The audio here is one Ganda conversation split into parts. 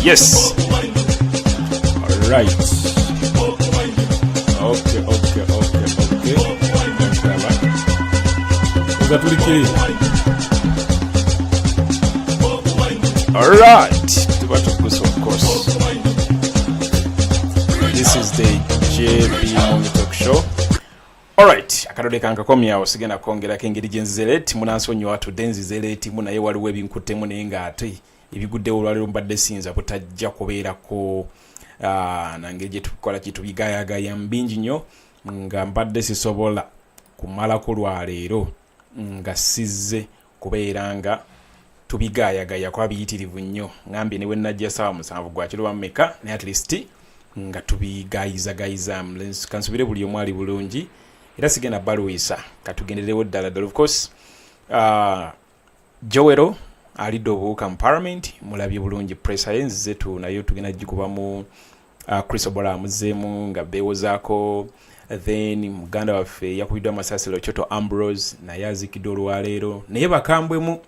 Yes. All right. Okay. All right. Of course. This is the JBMuwonge talk show. Alright, akadode kankakomya osigenda kongera kengeri gyenzizereeti munansonyi watu denzizereeti munaye waliwo ebinkuttemu naye nga ate ebiguddewo olwaliro mbadde siyinza butajja kubeerako nangeri gye tukola kitubigayagaya mbingi nnyo nga mbadde sisobola kumalako lwaleero nga sizze kubeera nga tubigayagaya kwa biyitirivu nnyo ngambye ne bwe najja ssaawa 7 gwakiro mmeka naye at least nga tubigayiza kansubire buli omu ali bulungi era sigenda baluisa katugenderewo ddala of course Joero alidde obuwuka mu parliament mulabye bulungi Presser yenzize tu nayo tugenda gikubamu Chris Obola amuzeemu nga beewozaako then muganda waffe yakubiddwa amasasiro Choto Ambrose naye azikidde olwaleero naye bakambwemu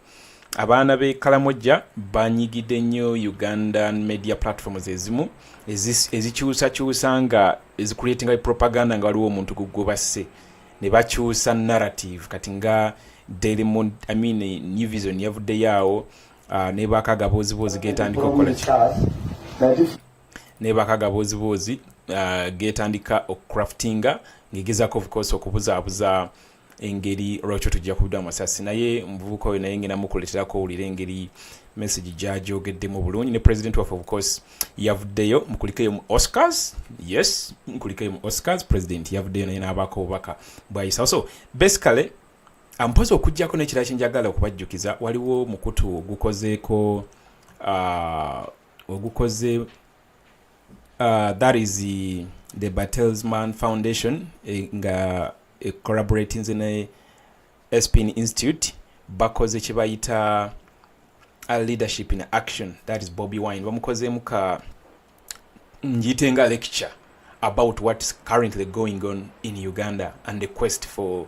abaana be Kalamojja banyigidde nnyo Ugandan media platforms ezimu ezikyusa nga ezicreatinga propaganda nga waliwo omuntu gugobasse ne bakyusa narrative kati nga Daily New Vision yavudde yaawo ne bakaga bozibozi getandika okukola ne bakaga bozibozi getandika okucraftinga ngegezako of course okubuzaabuza engeri lwakyo tujja kubiddwa amasasi naye muvubuka oyo naye ngenda mukuleterako owulira engeri message gyajogeddemu bulungi ne president of course yavuddeyo mukulikeyo mu Oscars. Yes, mukulikeyo mu Oscars president yavuddeyo naye n'abaako obubaka bwayisa. So basically ampoza okujjako n'ekirala kyenjagala okubajjukiza waliwo mukutu ogukozeeko that is the Bertelsmann Foundation nga collaborating ne Spin Institute bakoze kibayita leadership in action, that is Bobi Wine bamukozeemu ka njitenga lecture about what's currently going on in Uganda and the quest for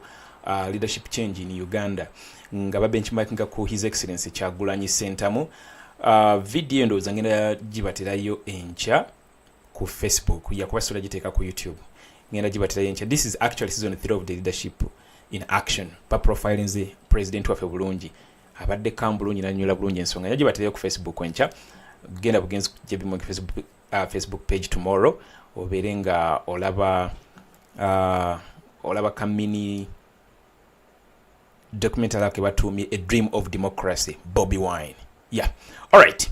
leadership change in Uganda nga babenchmarkinga ku His Excellency Kyagulanyi Ssentamu. Video ndowooza ngenda gibaterayo enkya ku Facebook yakubasobola giteeka ku YouTube ngenda gibaterayo enkya. This is actually season 3 of the leadership in action pa profiling the president waffe bulungi abadde kambulungi nanyola bulungi ensonga yagibaterayo ku Facebook enkya. Genda bugenzi JBMuwonge Facebook page tomorrow obeere nga olaba kamini documentary lake batuumye A Dream of Democracy Bobi Wine. Yeah. Alright.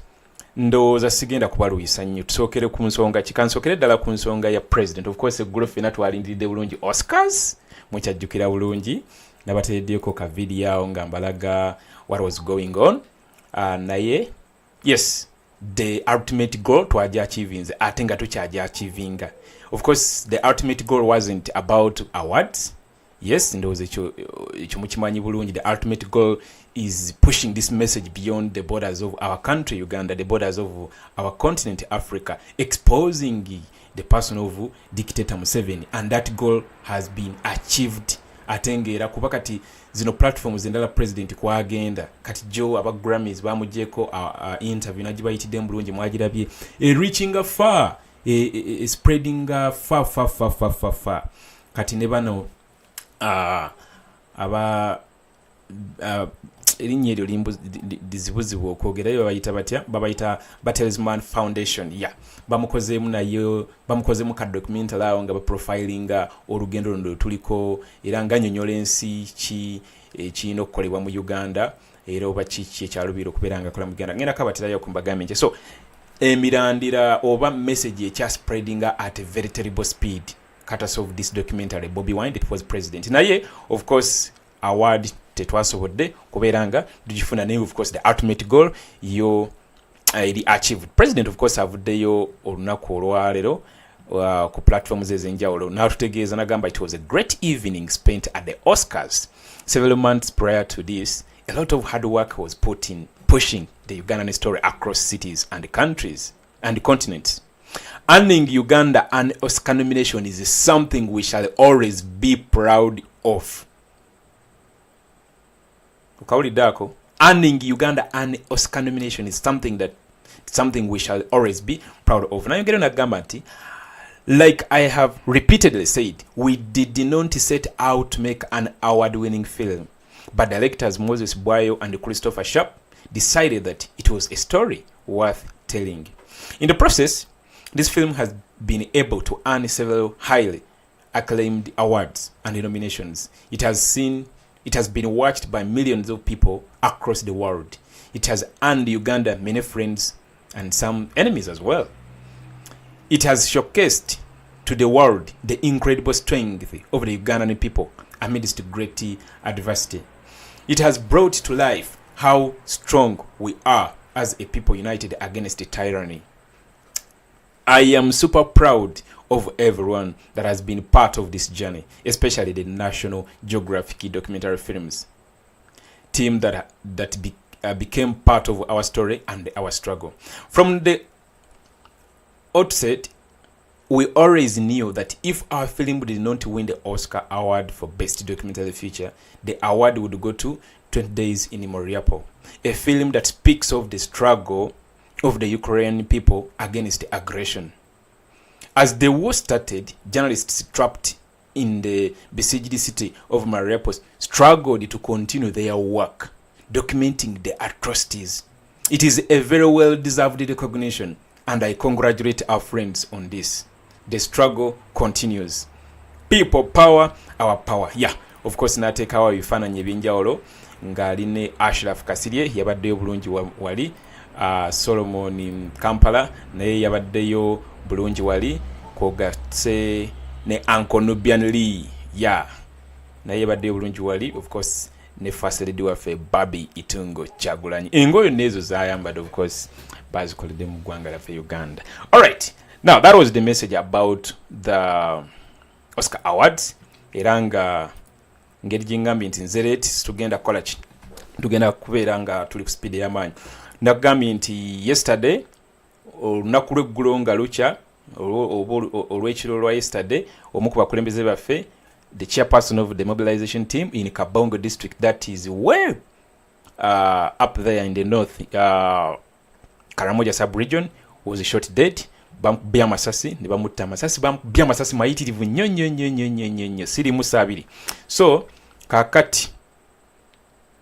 Ndowooza sigenda kubaluisa nnyo tusookere ku nsonga kikansookere ddala ku nsonga ya president. Of course eggulu ffenna twalindiridde bulungi Oscars mukyajjukira bulungi nabateereddeko ka video awo nga mbalaga what was going on. Naye yes, the ultimate goal twaja achievinze ate nga tukyaja achievinga. Of course the ultimate goal wasn't about awards. Yes, ndowooza ekyo mukimanyi bulungi. The ultimate goal is pushing this message beyond the borders of our country Uganda, the borders of our continent Africa, exposing the person of dictator Museveni, and that goal has been achieved. Atengera kuba kati zino platforms endala president kwagenda kati Joe aba Grammys bamujeko interview nagibayitidde bulungi mwagirabye reaching far spreading far kati ne bano aba erinnya eryo lizibuzibu okwogerayo babayita Bertelsmann Foundation. Yeah, bamukozeemu ka documentary awo nga baprofilinga olugendo luno tuliko era nga nyonyola ensi ki ekirina okukolebwa mu Uganda era oba kiki ekyalubiira okubeera nga kola mu Uganda. Ngenda kabatirayo kumbagambe nje. So emirandira oba message ekya spreading at a very terrible speed cut of this documentary Bobi Wine it was president. Naye of course award tetwasobodde kubeera nga tugifuna naye of course the ultimate goal yo eri achieved. President of course avuddeyo olunaku olwaleero ku platforms ezenjawulo n'atutegeeza nagamba it was a great evening spent at the Oscars. Several months prior to this a lot of hard work was put in pushing the Ugandan story across cities and countries and continents. Earning Uganda an Oscar nomination is something we shall always be proud of. Ukawulidde ako? Earning Uganda an Oscar nomination is something that It's something we shall always be proud of. Nayongera nagamba nti, like I have repeatedly said, we did not set out to make an award-winning film, but directors Moses Bwayo and Christopher Sharp decided that it was a story worth telling. In the process, this film has been able to earn several highly acclaimed awards and nominations. It has been watched by millions of people across the world. It has earned Uganda many friends and some enemies as well. It has showcased to the world the incredible strength of the Ugandan people amidst great adversity. It has brought to life how strong we are as a people united against tyranny. I am super proud of everyone that has been part of this journey, especially the National Geographic documentary films team that became part of our story and our struggle. From the outset, we always knew that if our film did not win the Oscar Award for Best Documentary Feature, the award would go to 20 Days in Mariupol, a film that speaks of the struggle of the Ukrainian people against aggression. As the war started, journalists trapped in the besieged city of Mariupol struggled to continue their work, documenting the atrocities. It is a very well-deserved recognition, and I congratulate our friends on this. The struggle continues. People power, our power. Yeah, of course, nateekawo ebifaananyi ebyenjawulo ng'ali ne Ashraf Kasirye yabaddeyo bulungi wali, Solomon Kampala naye yabaddeyo bulungi wali, kwogatse ne Uncle Nubian Lee, yeah, naye yabaddeyo bulungi wali, of course, ne first lady waffe Babi Itungo Kyagulanyi. Engoyo nezo zayambadde, of course, bazikoledde mu ggwanga lyaffe Uganda. All right. Now, that was the message about the Oscar Awards. Era nga ngeri gyengambye nti nze leeti tugenda kukola ki, tugenda kubeera nga tuli ku speed y'amaanyi. Nagambye nti yesterday, olunaku lw'eggulo nga lukya olw'ekiro lwa yesterday, omu ku bakulembeze baffe, the chairperson of the mobilization team in Kabongo district, that is way up there in the north, Karamoja sub-region, was shot dead. Bamukubya amasasi ne bamutta amasasi, bamukubya amasasi mayitirivu nnyo siri musabiri. So kakati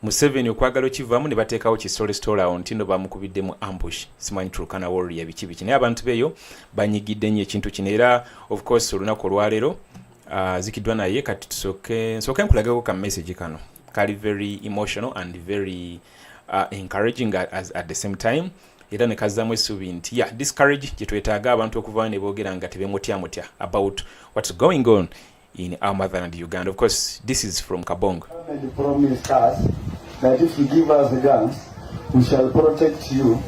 Museveni okwagala okivaamu ne bateekawo kisole store awo nti no bamukubiddemu ambush, simanyi Turkana warrior biki naye abantu beeyo banyigidde nnyo ekintu kino. Era of course olunaku olwaleero zikiddwa naye kati nsooke nkulagako ka message kano kali very emotional and very encouraging at the same time. Era ne kazzamu essuubi nti discourage gye twetaaga abantu okuvayo ne boogera nga tebemutya about what's going on in our motherland Uganda. Of course, this is from Kabongo. The promised us that if you give us the guns, we shall protect you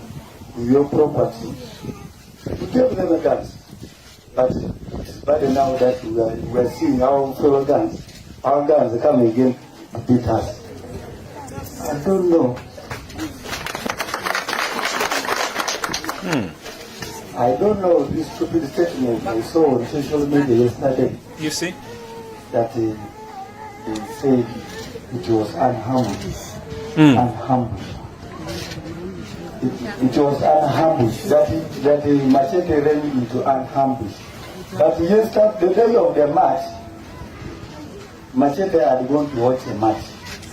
with your property. We gave them the guns, but it's bad now that we are seeing our fellow guns, our guns come again to beat us. I don't know. I don't know this stupid statement I saw on social media yesterday. You see? That they said it was unambushed. Unambushed. It was unambushed. That the machete ran into unambushed. But yesterday, the day of the match, Machete had gone to watch a match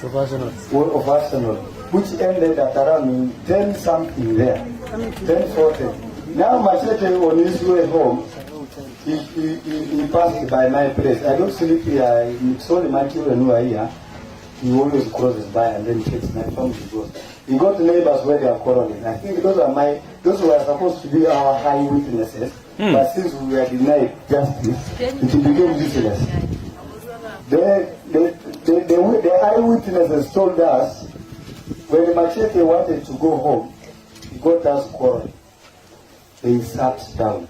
of Arsenal, which ended at around 10 something there, 10:40. Now Machete on his way home, he passed by my place. I don't sleep here. It's only my children who are here. He always crosses by and then checks my phone. He got neighbors where they are quarreling. I think those were supposed to be our high witnesses. But since we were denied justice, it became useless. The eyewitnesses told us when Machete wanted to go home, he got us quarreling. They sat down.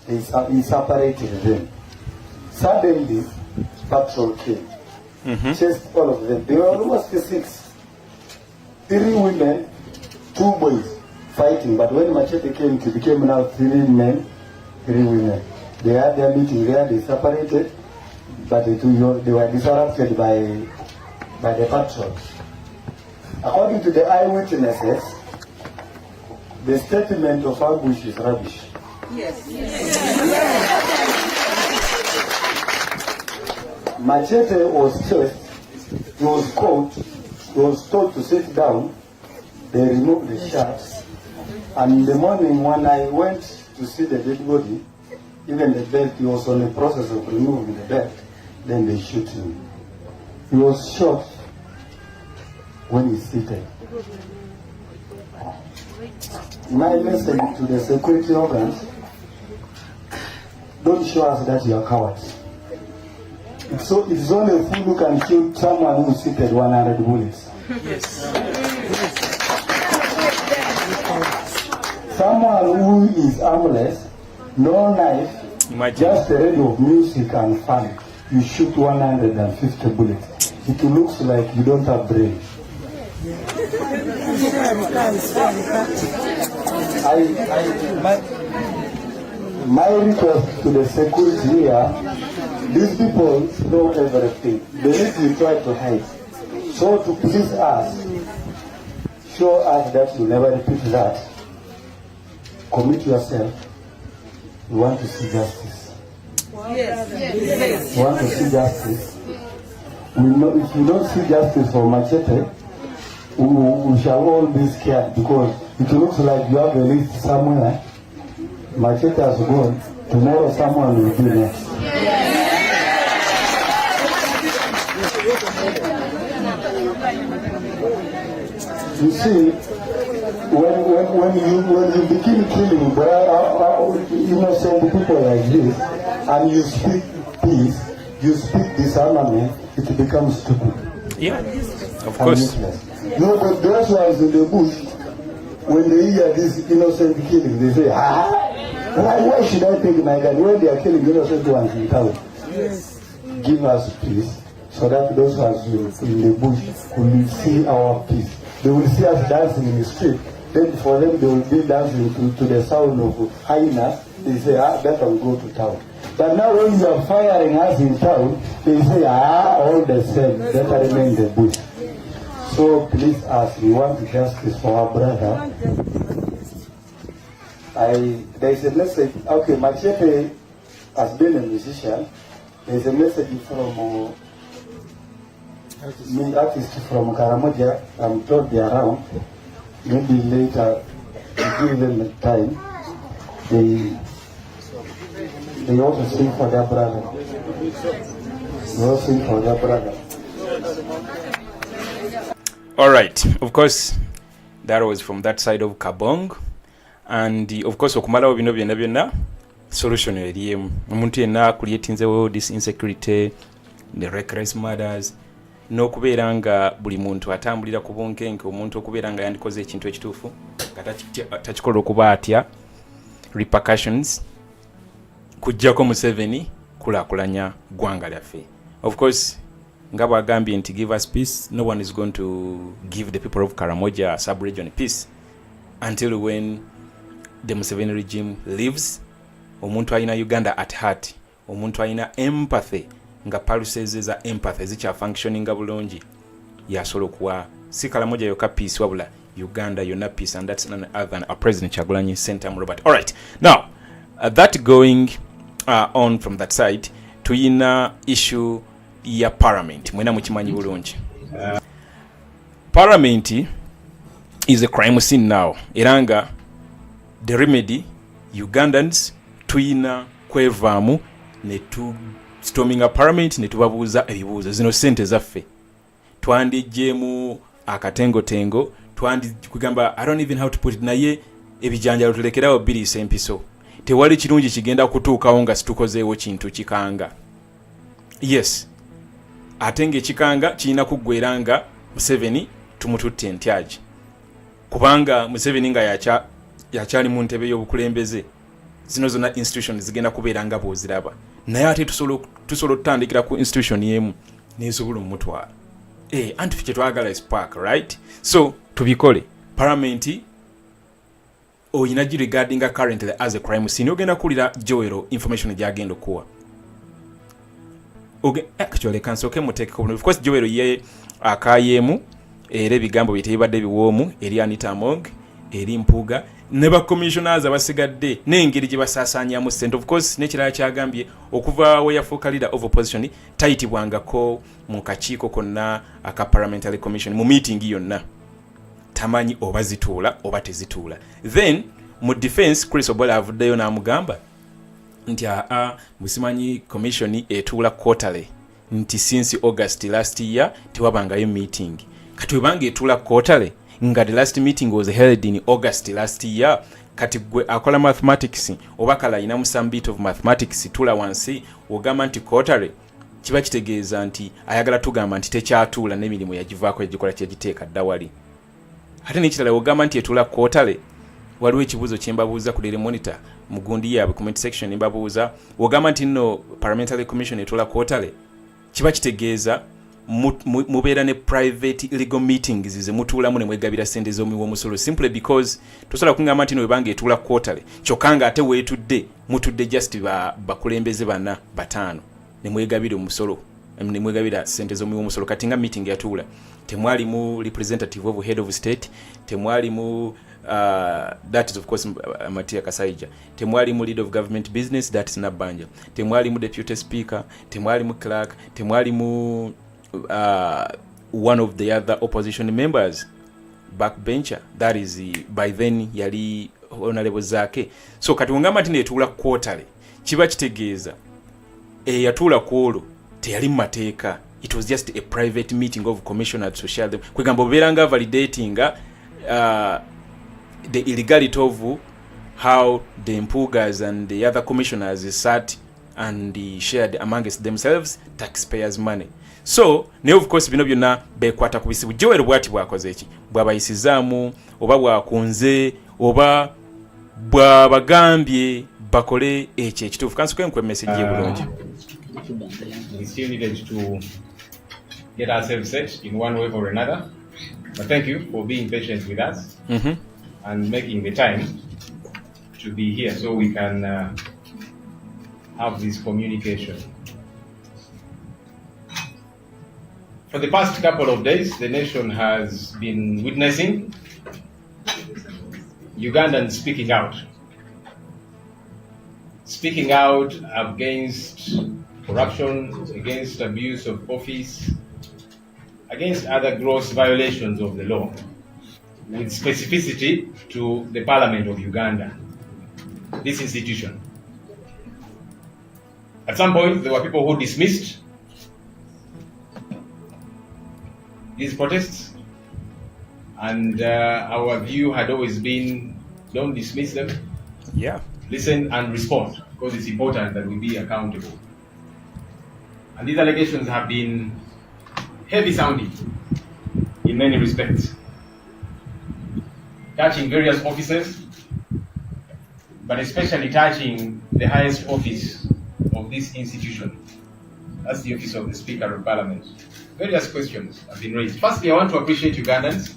He separated them. Suddenly, patrol came. Chased all of them. They were almost 6. 3 women, 2 boys fighting. But when Machete came, it became now 3 men, 3 women. They had their meeting there. They separated, but they were disrupted by the patrol. According to the eyewitnesses, the statement of ambush is rubbish. Yes. Machete was chased, he was caught, he was told to sit down, they removed the shots, and in the morning when I went to see the dead body, even the belt, he was on the process of removing the belt, then they shoot him. He was shot when he seated. My message to the security organs, don't show us that you are cowards. It's only a fool who can shoot someone who is seated 100 bullets. Yes. Someone who is armless, no knife, just a radio of music and fun, you shoot 150 bullets. It looks like you don't have brain. My request to the security here, these people know everything. They need to try to hide. So to please us, show us that you never repeat that. Commit yourself. We want to see justice. Yes. We want to see justice. We know if you don't see justice for Machete, we shall all be scared because it looks like you have a list somewhere. Machete has gone. Tomorrow someone will be next. You see, when you begin killing innocent people like this, and you speak peace, you speak disarmament, it becomes stupid. Yeah, of course. No, but those ones in the bush, when they hear this innocent killing, they say, why should I take my gun when they are killing innocent ones in town? Yes. Give us peace, so that those ones in the bush will see our peace. They will see us dancing in the street. Then for them, they will be dancing to the sound of hyenas. They say, better we go to town. But now when you are firing us in town, they say, all the same, better remain in the bush. So please ask, we want justice for our brother. There is a message, okay, Machete has been a musician. There is a message from me, artist from Karamoja. I'm told they are around. Maybe later, give them time. They also sing for their brother. They also sing for their brother. All right, of course, that was from that side of Kabong. And of course, okumalawo bino byonna solution eriemu. Omuntu yenna creatinzewo this insecurity, the reckless murders, n'okubeera nga buli muntu atambulira ku bunkenke, omuntu okubeera nga yandikoze ekintu ekituufu nga takikola okuba atya, repercussions kujjako Museveni kulaakulanya ggwanga lyaffe. Of course, nga bwagambye nti give us peace, no one is going to give the people of Karamoja sub-region peace until when the Museveni regime leaves. Omuntu alina Uganda at heart, omuntu alina empathy, nga pulses za empathy zicha functioning bulungi, yasobola okuwa si Karamoja yokka peace wabula Uganda yonna peace, and that's none other than our President Kyagulanyi Ssentamu Robert. All right, now that going on from that side, tuyina issue ya parliament. Mwena mukimanyi bulungi. Parliament is a crime scene now. Eranga the remedy, Ugandans tuyina kwevaamu ne tu storming a parliament ne tubabuuza ebibuuzo. Zino sente zaffe twandijjemu akatengo kugamba, I don't even how to put it, naye ebijanjalo tulekerawo biriisa empiso. Tewali kirungi kigenda kutuukawo nga situkozeewo kintu kikanga. Yes, atenge kikanga kirina kuggwera nga Museveni tumututte ntyaji, kubanga Museveni nga yakyali mu ntebe y'obukulembeze, zino zonna institution zigenda kubeera nga bw'oziraba, naye ate tusobola tutandikira ku institution y'emu n'esobola omutwala. Anti ffe twagala spark, right? So tubikole. Parliament oyina gi regarding currently as a crime scene. Ogenda kulira Joel information gyagenda okuwa. Actually kansoke muteekeko. Of course Joel ye akayemu era ebigambo bitebadde biwoomu eri Anita Among, eri Mpuga, ne ba commissioners abasigadde n'engeri gye basaasaanyamu ssente. Of course n'ekirala kyagambye okuva we yafuuka leader of opposition tayitibwangako mu kakiiko konna aka parliamentary commission mu meeting yonna, tamanyi oba zituula oba tezituula. Then mu defense Chris Obola avuddeyo n'amugamba nti musimanyi commission etuula quarterly, nti since August last year tewabangayo meeting. Kati webanga etuula quarterly nga the last meeting was held in August last year, kati gwe akola mathematics oba kala ina some bit of mathematics tula wansi ogamba nti quarterly, kiba kitegeeza nti ayagala tugamba nti tekyatuula n'emirimu yagivaako egikola kyegiteeka ddawali. Ate n'ekirala ogamba nti etula quarterly, waliwo ekibuuzo kyembabuuza ku Daily Monitor mugundi yaabwe comment section embabuuza, ogamba nti nno parliamentary commission etula quarterly, kiba kitegeeza mubeera ne private legal meetings ze mutuulamu ne mwegabira sente z'omuwoomusolo, simply because tosobola kungamba nti no webanga etuula quarterly kyokka nga ate weetudde mutudde just bakulembeze bana bataano ne mwegabira omusolo, ne mwegabira sente z'omuwoomusolo. Kati nga meeting yatuula temwalimu representative of head of state, temwalimu that is of course Matia Kasaija, temwalimu leader of government business, that is Nabanja, temwalimu deputy speaker, temwalimu clerk, temwalimu one of the other opposition members backbencher, that is by then yali honorable Zake. So kati ungamba nti netula quarterly, kiba kitegeeza yatula kwolo teyali mateeka, it was just a private meeting of commissioners to share them. Kwegamba obeeranga validating the illegality of how the Mpugas and the other commissioners sat and shared amongst themselves taxpayers money. So ne of course bino byonna bekwata ku bisibu. Joel bwati bwakoze eki, bwabayisizaamu oba bwakunze oba bwabagambye bakole ekyo ekituufu. Kansuka enkwe message bulungi. We still needed to get ourselves set in one way or another, but thank you for being patient with us and making the time to be here so we can have this communication. For the past couple of days, the nation has been witnessing Ugandans speaking out against corruption, against abuse of office, against other gross violations of the law, with specificity to the Parliament of Uganda, this institution. At some point, there were people who dismissed these protests, and our view had always been, don't dismiss them. Yeah. Listen and respond, because it's important that we be accountable. And these allegations have been heavy sounding in many respects, touching various offices, but especially touching the highest office of this institution. That's the office of the Speaker of Parliament. Various questions have been raised. Firstly, I want to appreciate Ugandans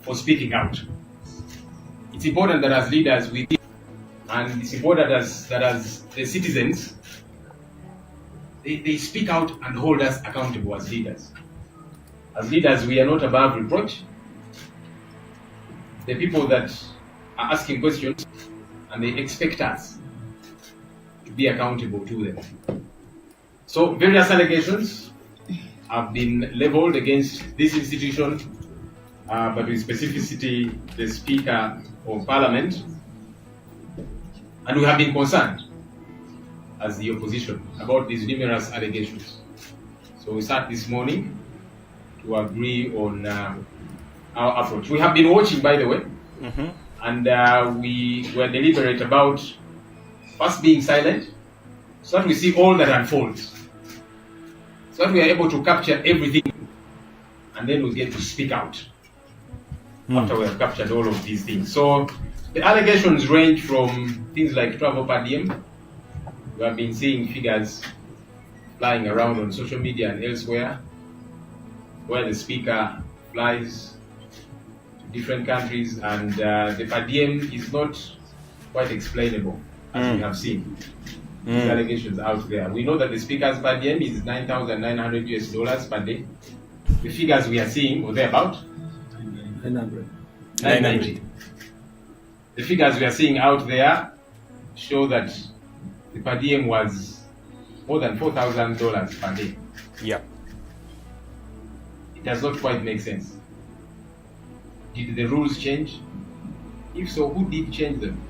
for speaking out. It's important that as leaders we, and it's important that as the citizens, they speak out and hold us accountable as leaders. As leaders, we are not above reproach. The people that are asking questions, and they expect us to be accountable to them. So various allegations have been leveled against this institution, but with specificity the Speaker of Parliament, and we have been concerned as the opposition about these numerous allegations. So we sat this morning to agree on our approach. We have been watching, by the way, and we were deliberate about first being silent so that we see all that unfolds, so that we are able to capture everything, and then we get to speak out after we have captured all of these things. So the allegations range from things like travel per diem. We have been seeing figures flying around on social media and elsewhere where the speaker flies to different countries, and the per diem is not quite explainable, as we have seen. These allegations out there. We know that the speaker's per diem is $9,900 per day. The figures we are seeing, or thereabout, 990. The figures we are seeing out there show that the per diem was more than $4,000 per day. Yeah. It does not quite make sense. Did the rules change? If so, who did change them?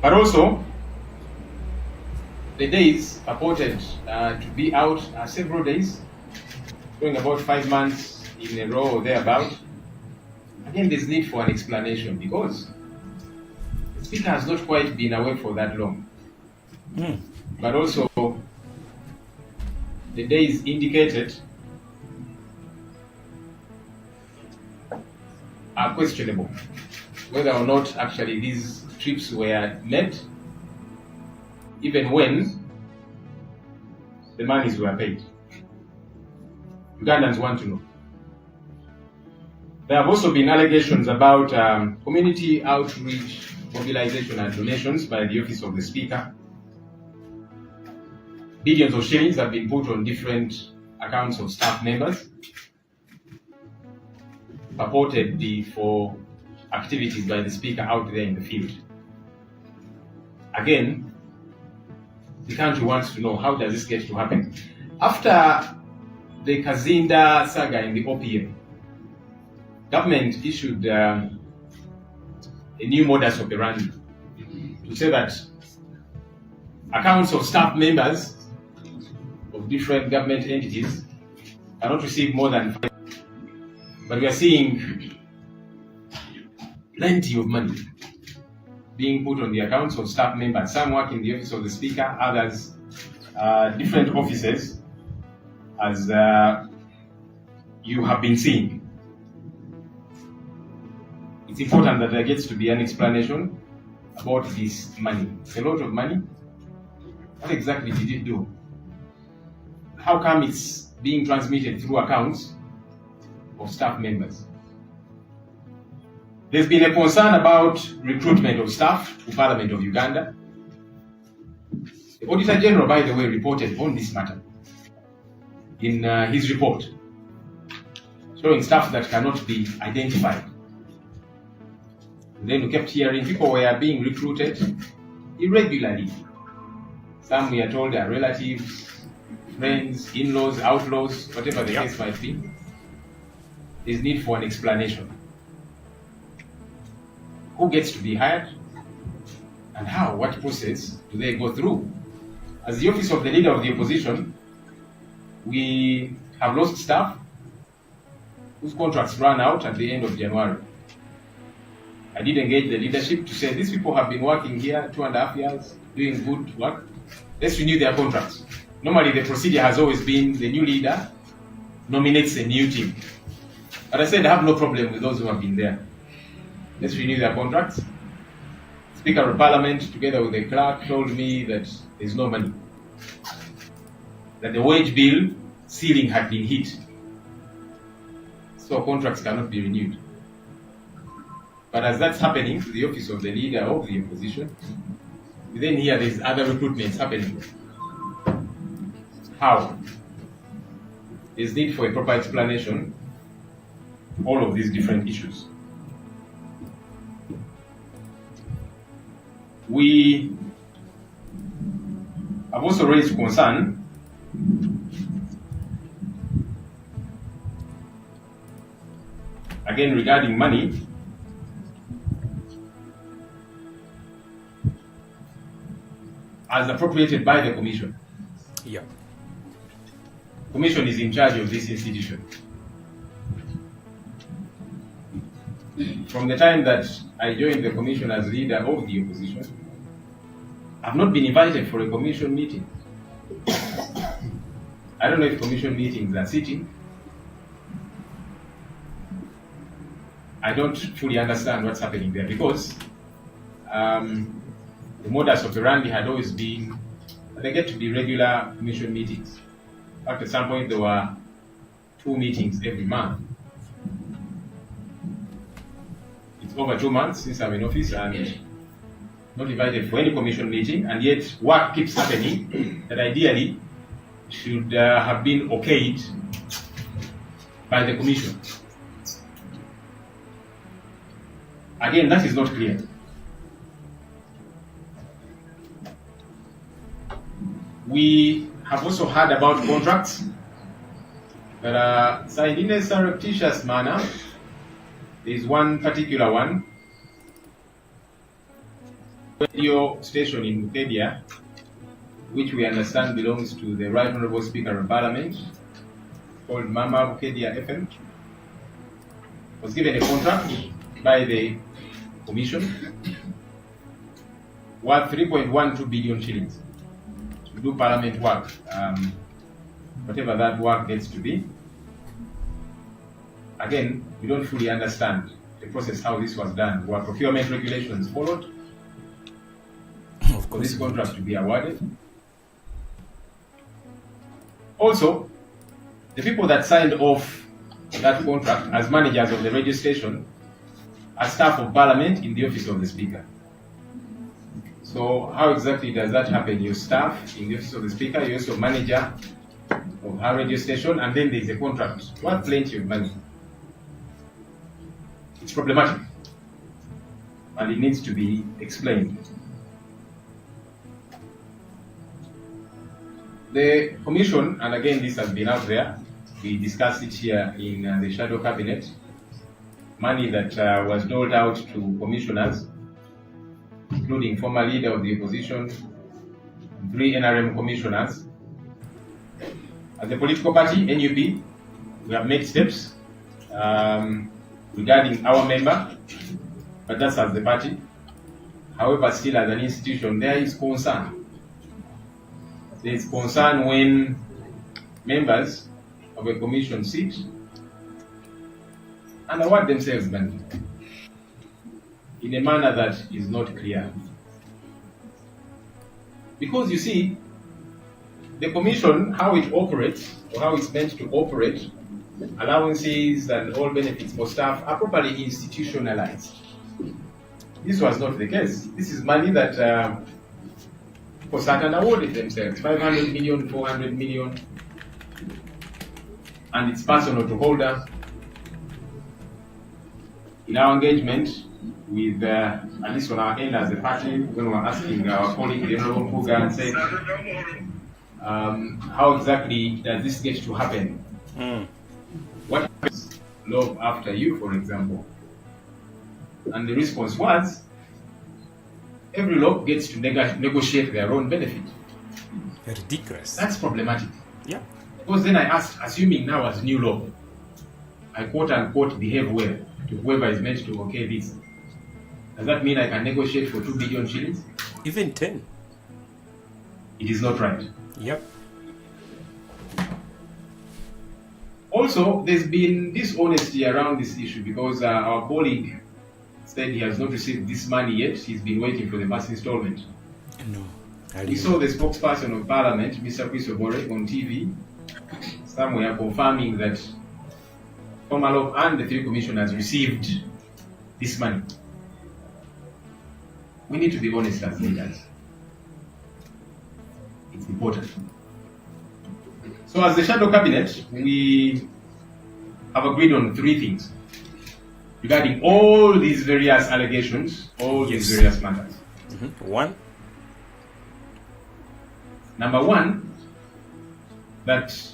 But also, the days purported to be out are several days, going about 5 months in a row or thereabout. Again, there's need for an explanation because the speaker has not quite been away for that long. But also, the days indicated are questionable, whether or not actually these trips were met, even when the monies were paid. Ugandans want to know. There have also been allegations about community outreach, mobilization and donations by the Office of the Speaker. Billions of shillings have been put on different accounts of staff members, purportedly for activities by the Speaker out there in the field. Again, the country wants to know, how does this get to happen? After the Kazinda saga in the OPM, government issued a new modus operandi to say that accounts of staff members of different government entities cannot receive more than 5. But we are seeing plenty of money being put on the accounts of staff members. Some work in the Office of the Speaker, others different offices, as you have been seeing. It's important that there gets to be an explanation about this money. It's a lot of money. What exactly did it do? How come it's being transmitted through accounts of staff members? There's been a concern about recruitment of staff to Parliament of Uganda. The Auditor General, by the way, reported on this matter in his report, showing staff that cannot be identified. And then we kept hearing people were being recruited irregularly. Some, we are told, are relatives, friends, in-laws, outlaws, whatever the case might be. There's need for an explanation. Who gets to be hired? And how? What process do they go through? As the Office of the Leader of the Opposition, we have lost staff whose contracts ran out at the end of January. I did engage the leadership to say, these people have been working here 2.5 years, doing good work. Let's renew their contracts. Normally, the procedure has always been the new leader nominates a new team. But I said I have no problem with those who have been there. Let's renew their contracts. Speaker of Parliament, together with the clerk, told me that there's no money. That the wage bill ceiling had been hit. So contracts cannot be renewed. But as that's happening to the Office of the Leader of the Opposition, we then hear there's other recruitments happening. How? There's need for a proper explanation of all of these different issues. We have also raised concern again regarding money as appropriated by the Commission. Yeah. Commission is in charge of this institution. From the time that I joined the Commission as leader of the opposition, I've not been invited for a Commission meeting. I don't know if Commission meetings are sitting. I don't fully understand what's happening there because the modus operandi had always been that there get to be regular Commission meetings. In fact, at some point there were 2 meetings every month. It's over 2 months since I'm in office and not invited for any Commission meeting, and yet work keeps happening that ideally should have been okayed by the Commission. Again, that is not clear. We have also heard about contracts that are signed in a surreptitious manner. There is one particular one, radio station in Muwonge, which we understand belongs to the Right Honourable Speaker of Parliament, called Mama Muwonge FM, was given a contract by the Commission worth 3.12 billion shillings to do Parliament work, whatever that work gets to be. Again, we don't fully understand the process, how this was done. Were procurement regulations followed for this contract to be awarded? Also, the people that signed off that contract as managers of the radio station are staff of Parliament in the office of the Speaker. So how exactly does that happen? Your staff in the office of the Speaker, you're also manager of her radio station, and then there's a contract worth plenty of money. It's problematic, and it needs to be explained. The Commission, and again this has been out there, we discussed it here in the Shadow Cabinet, money that was doled out to commissioners, including former leader of the opposition, 3 NRM commissioners. As a political party, NUP, we have made steps regarding our member, but that's as the party. However, still as an institution, there is concern. There is concern when members of a commission sit and award themselves money in a manner that is not clear. Because you see, the commission, how it operates, or how it's meant to operate, allowances and all benefits for staff are properly institutionalized. This was not the case. This is money that for certain awarded themselves, 500 million, 400 million, and it's personal to holder. In our engagement with, at least on our end as a party, when we were asking our colleague, the Honourable Muwonge, and said, how exactly does this get to happen? What happens long after you, for example? And the response was, every law gets to negotiate their own benefit. Ridiculous. That's problematic. Yeah. Because then I asked, assuming now as new law, I quote unquote behave well to whoever is meant to okay this. Does that mean I can negotiate for 2 billion shillings? Even 10. It is not right. Yep. Also, there's been dishonesty around this issue because our colleague said he has not received this money yet. He's been waiting for the first installment. No. We saw the spokesperson of Parliament, Mr. Presser, on TV, somewhere confirming that Formalov and the 3 commissioners received this money. We need to be honest as leaders. It's important. So as the Shadow Cabinet, we have agreed on 3 things regarding all these various allegations, all these various matters. 1. Number 1, that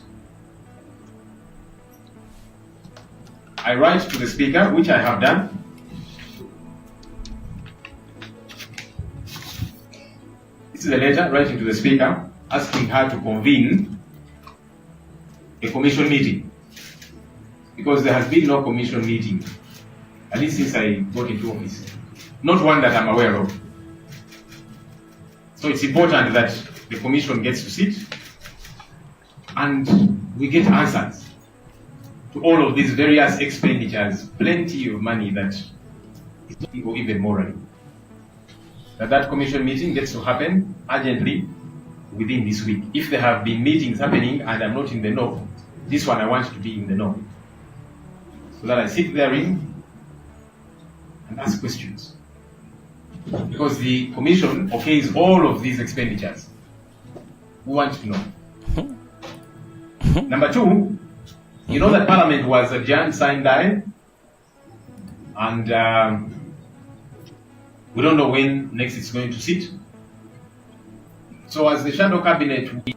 I write to the Speaker, which I have done, this is a letter writing to the Speaker asking her to convene a commission meeting, because there has been no commission meeting, at least since I got into office. Not one that I'm aware of. So it's important that the commission gets to sit and we get answers to all of these various expenditures, plenty of money that is not even morally. That commission meeting gets to happen urgently within this week. If there have been meetings happening and I'm not in the know, this one I want to be in the know, so that I sit therein and ask questions. Because the commission okays all of these expenditures. We want to know. Number 2, you know that Parliament was adjourned, signed, died, and We don't know when next it's going to sit. So as the shadow cabinet, we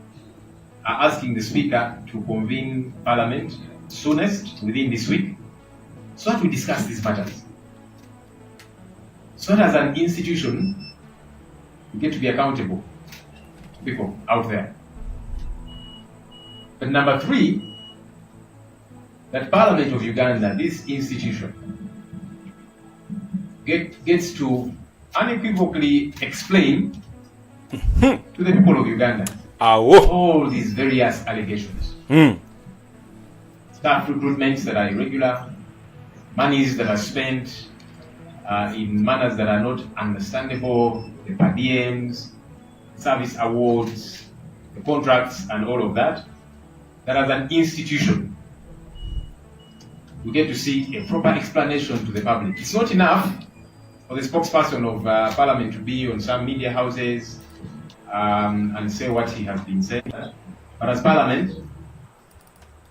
are asking the Speaker to convene Parliament soonest within this week so that we discuss these matters. So that as an institution, we get to be accountable to people out there. But number 3, that Parliament of Uganda, this institution, gets to unequivocally explain to the people of Uganda all these various allegations. Staff recruitments that are irregular, monies that are spent in manners that are not understandable, the per diems, service awards, the contracts and all of that, that as an institution, we get to see a proper explanation to the public. It's not enough for the spokesperson of Parliament to be on some media houses and say what he has been saying, but as Parliament,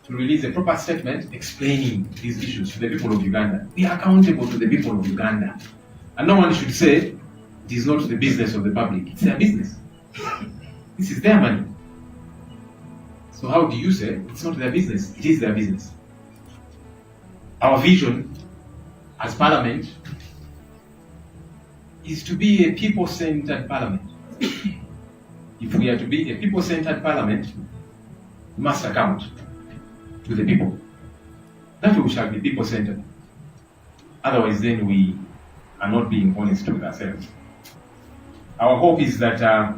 to release a proper statement explaining these issues to the people of Uganda. We are accountable to the people of Uganda. And no one should say it is not the business of the public. It's their business. This is their money. So how do you say it's not their business? It is their business. Our vision as Parliament is to be a people-centered Parliament. If we are to be a people-centered Parliament, we must account to the people. That we shall be people-centered. Otherwise, then we are not being honest with ourselves. Our hope is that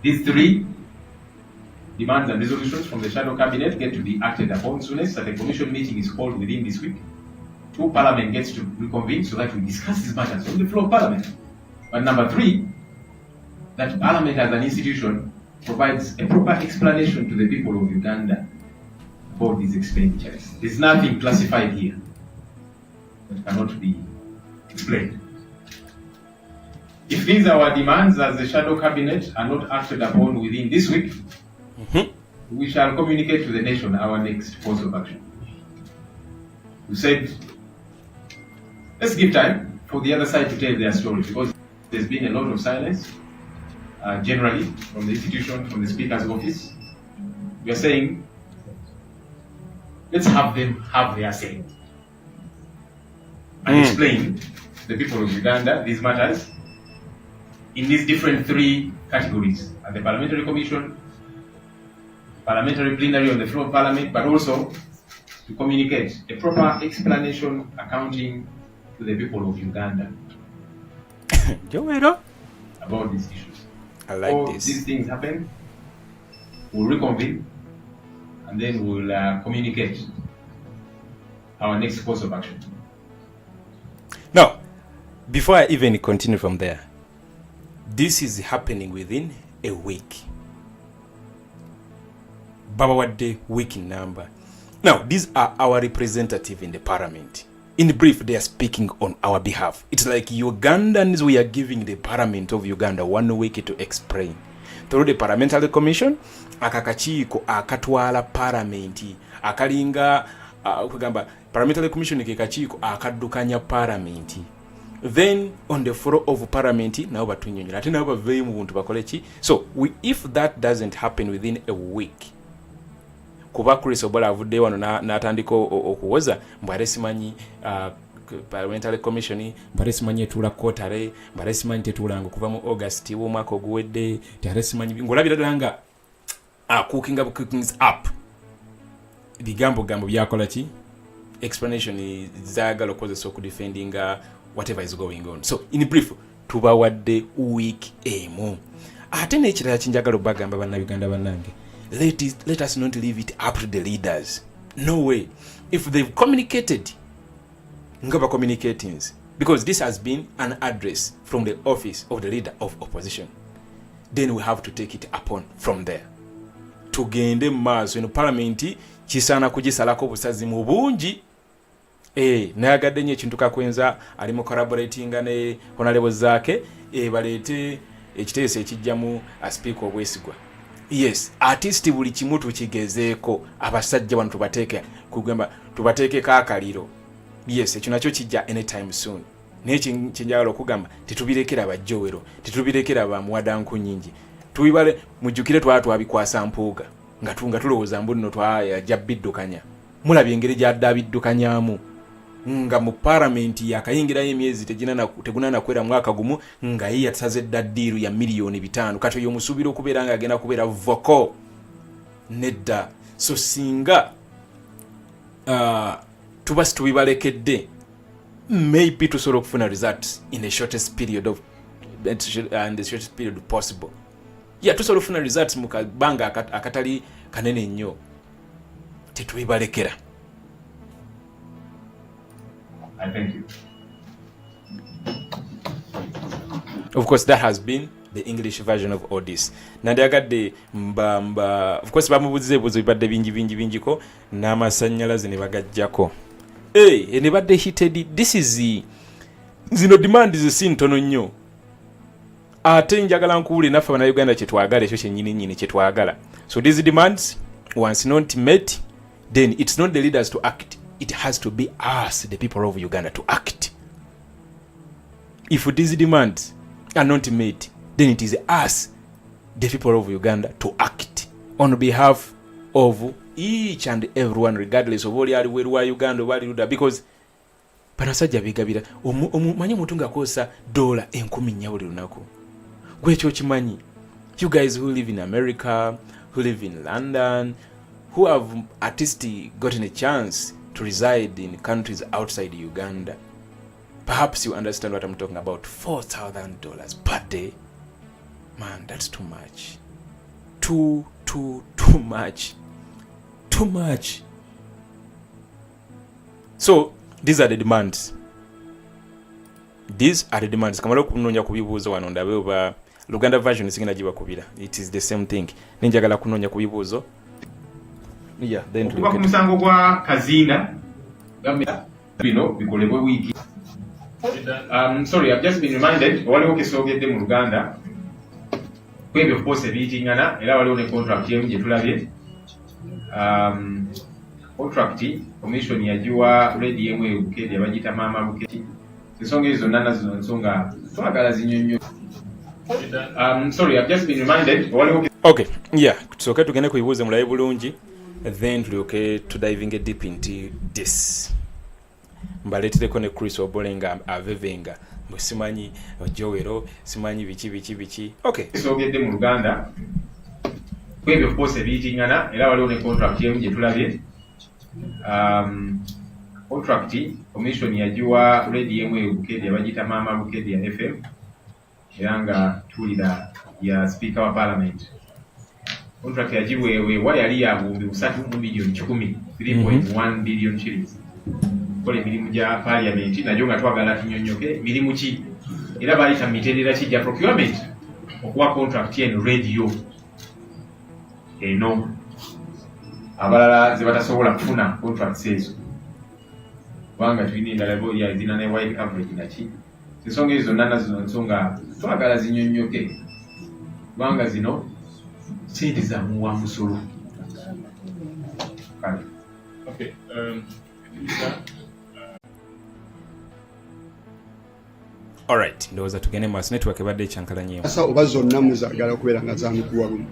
these 3 demands and resolutions from the Shadow Cabinet get to be acted upon soonest, that a commission meeting is called within this week. 2, Parliament gets to reconvene so that we discuss these matters on the floor of Parliament. But number 3, that Parliament as an institution provides a proper explanation to the people of Uganda about these expenditures. There's nothing classified here that cannot be explained. If these our demands as the Shadow Cabinet are not acted upon within this week, we shall communicate to the nation our next course of action. We said, let's give time for the other side to tell their story, because there's been a lot of silence, generally, from the institution, from the Speaker's office. We are saying, let's have them have their say and explain to the people of Uganda these matters in these different 3 categories: at the Parliamentary Commission, Parliamentary Plenary on the floor of Parliament, but also to communicate a proper explanation, accounting to the people of Uganda about these issues. I like All this. these things happen, we'll reconvene, and then we'll communicate our next course of action. Now, before I even continue from there, this is happening within a week. Babawadde week number. Now, these are our representatives in the Parliament. In brief, they are speaking on our behalf. It's like Ugandans, we are giving the Parliament of Uganda 1 week to explain. Through the Parliamentary Commission, akakachiiko akatwala Parliament, akalinga kugamba Parliamentary Commission ke kachiiko akaddukanya Parliament. Then on the floor of Parliament, now batunyonyola ate nabo baveye mu buntu bakole ki. So if that doesn't happen within a week, kuba Chris Obola avudde wano n'atandika okuwoza mbwale simanyi Parliamentary Commission mbwale simanyi etuula kotale mbwale simanyi tetuulanga kuva mu August w'omwaka oguwedde tale simanyi ngolabira ddala nga cookings up bigambo byakola ki explanation zaagala okozesa okudefendinga whatever is going on. So in brief, tubawadde week emu. Ate n'ekirala kinjagala obagamba bannayuganda bannange, let us not leave it up to the leaders. No way. If they've communicated, ngaba communicatings, because this has been an address from the office of the leader of opposition, then we have to take it upon from there. Tugende maaso eno Parliament kisaana kugisalako obusazi mu bungi. Nayagadde nnyo ekintu kakwenza ali mu collaboratinga ne honorable zaake baleete ekiteeso ekijjamu speaker obwesigwa. Yes, artist buli kimu tukigezeeko abasajja bano tubateeke kugamba tubateekeko akaliro. Yes, ekyo nakyo kijja anytime soon. naye kyenjagala okugamba tetubirekera bajjowero tetubirekera bamuwadanku nyingi tubibale mujjukire twabikwasa mpuuga nga tulowooza mbu nno twajja biddukanya mulabye engeri gyadde abiddukanyamu nga mu paramenti yakayingirayo emyezi tegunana kwera mwaka gumu nga ye yasaze dda ddiiru ya miliyoni 5 kati oyo musuubira okubeera nga agenda kubeera voko nedda so singa tuba situbibalekedde maybe tusobola okufuna results in the shortest period possible tusobola okufuna results mu kabanga akatali kanene nnyo tetubibalekera. Thank you. Of course, that has been the English version of Audit. Nandiyagadde of course bamubuzize ebibuuzo bibadde bingi ko n'amasannyalaze ne bagajjako. Ne badde heated. This is zino demand si ntono nnyo. Ate njagala nkuwule naffe Bannayuganda kyetwagala ekyo kyennyini kyetwagala. So these demands, once not met, then it's not the leaders to act. It has to be us, the people of Uganda, to act. If these demands are not met, then it is us, the people of Uganda, to act on behalf of each and everyone, regardless of where we are Uganda, because banasajja bigabira omumanyi omuntu ng'akozesa $10,000 buli lunaku. Gwekyo okimanyi. You guys who live in America, who live in London, who have at least gotten a chance to reside in countries outside Uganda, perhaps you understand what I'm talking about. $4,000 per day. Man, that's too much. Too much. Too much. So these are the demands. Kamala kunonya kubibuuzo wano ndabe oba Luganda version sigenda gibakubira. It is the same thing. Ninjagala kunonya kubibuuzo. Yeah, then kuba ku musango gwa Kazinda bino bikolebwe wiki. Sorry, I've just been reminded waliwo kesogedde mu Luganda kwebyo of course ebiyitingana era waliwo ne contract yemu gye tulabye. Contract commission yagiwa ready yemu ebukedi abagita mama bukedi. Ensonga ezo zonna zino nsonga twagala zinyonnyo. Sorry, I've just been reminded waliwo. Okay, yeah, tusooke tugende kubibuuze mulabe bulungi. Then tulyoke to diving deep into this. Mbaletereko ne Chris Obolenga avevenga musimanyi ojowero simanyi biki. Okay. Sogedde mu Luganda kwebyo of course ebiyitingana era waliwo ne contract yemu gye tulabye. Contract commission yagiwa ready yemu ebukedi abagita mama bukedi ya FM era nga tulira ya speaker wa parliament. Contract yagiweebwa yali ya $3 million 3.1 billion shillings. Kola emirimu gya parliament nagyo nga twagala tunyonnyoke mirimu ki era bayita mitendera ki gya procurement okuwa contract eno radio eno abalala ze batasobola kufuna contracts ezo kubanga tulina endala boli yazina ne wide coverage naki ensonga ezo zonna zino nsonga twagala zinyonnyoke kubanga zino sente za muwa musolo. Okay, alright, ndowooza tugende maaso network ebadde ekyankalanyeemu. Asa oba zonna muzaagala okubeera nga zaamikuwa lumu.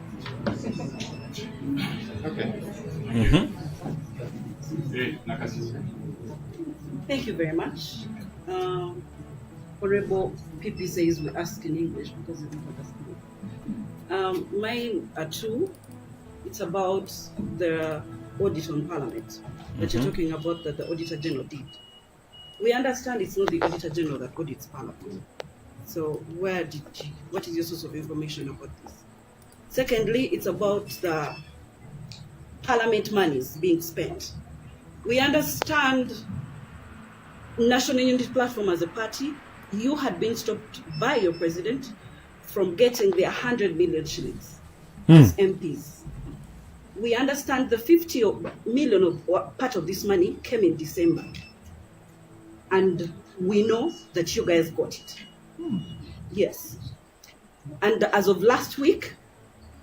Thank you very much. Honorable PP says we ask in English because we don't understand. Mine are two. It's about the audit on Parliament that you're talking about that the Auditor General did. We understand it's not the Auditor General that audits Parliament. So what is your source of information about this? Secondly, it's about the Parliament monies being spent. We understand National Unity Platform as a party, you had been stopped by your president from getting the 100 million shillings as MPs. We understand the 50 million of part of this money came in December. And we know that you guys got it. Yes. And as of last week,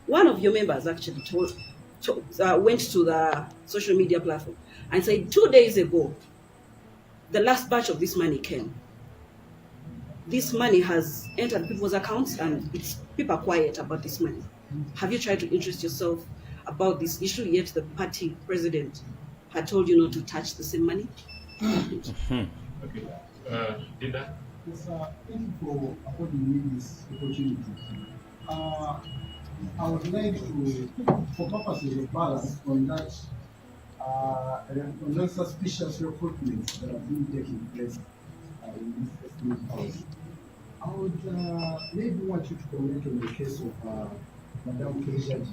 one of your members actually went to the social media platform and said 2 days ago, the last batch of this money came. this money has entered people's accounts and people are quiet about this money. Have you tried to interest yourself about this issue, yet the party president had told you not to touch the same money? Okay. Linda? Yes, thank you for affording me this opportunity. I would like to, for purposes of balance on that, on those suspicious recruitments that have been taking place in this esteemed house, I would maybe want you to comment on the case of Madame Keisha.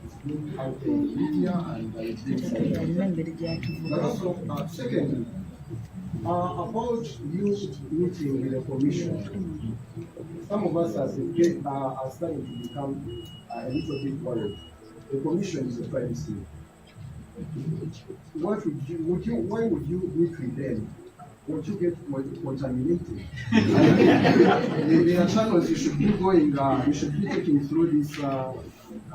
It's been out in the media and it's been but also, secondly, about you meeting with the commission, some of us are starting to become a little bit worried. The commission is a privacy. What why would you meet with them? Would you get contaminated? There are channels you should be going, you should be taking through this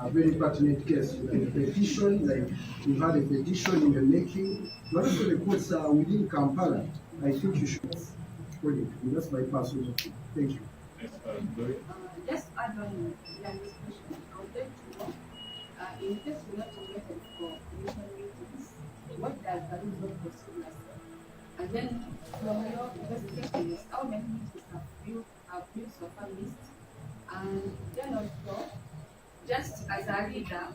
very pertinent case. You can petition, like you had a petition in the making. But also the courts within Kampala, I think you should hold it. That's my personal opinion. Thank you. Just add on Yanni's question. I would like to know, in case we are not invited for commission meetings, what does the rule of procedure say? And then from your investigation list, how many meetings have you so far missed? And then also, just as a leader,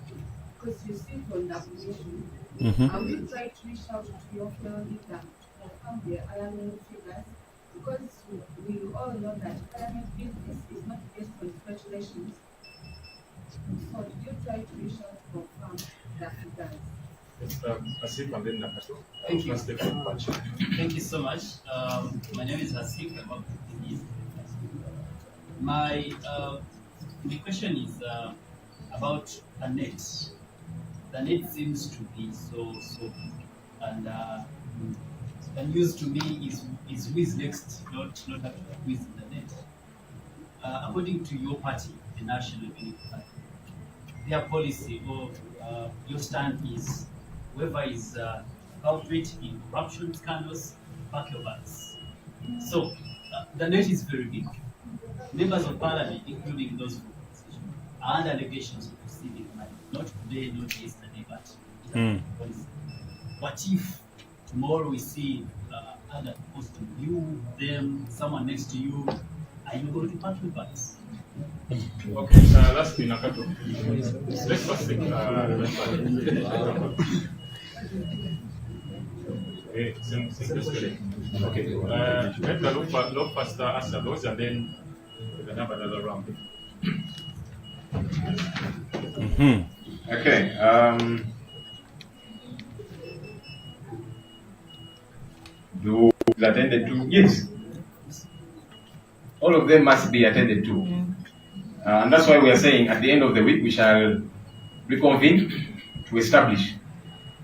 because you sit on the commission, I will try to reach out to your fellow leader to confirm the parliament figures, because we all know that parliament business is not based on speculations. So did you try to reach out to confirm the figures? Asif and then Nakato. Thank you. Thank you so much. My name is Asif. My question is about the net. The net seems to be so and news to me is who is next, not who is in the net. According to your party, the National Unity Party, their policy or your stand is whoever is culprit in corruption scandals, pack your bags. So the net is very big. Members of parliament, including those who are under allegations of receiving money, not today, not yesterday, but policy. What if tomorrow we see other post you, them, someone next to you, are you going to pack your bags? Okay, lastly, Nakato. Let's first take same question. Okay, let the look faster answer those and then we can have another round. Okay. Do attended to? Yes. All of them must be attended to. And that's why we are saying at the end of the week we shall reconvene to establish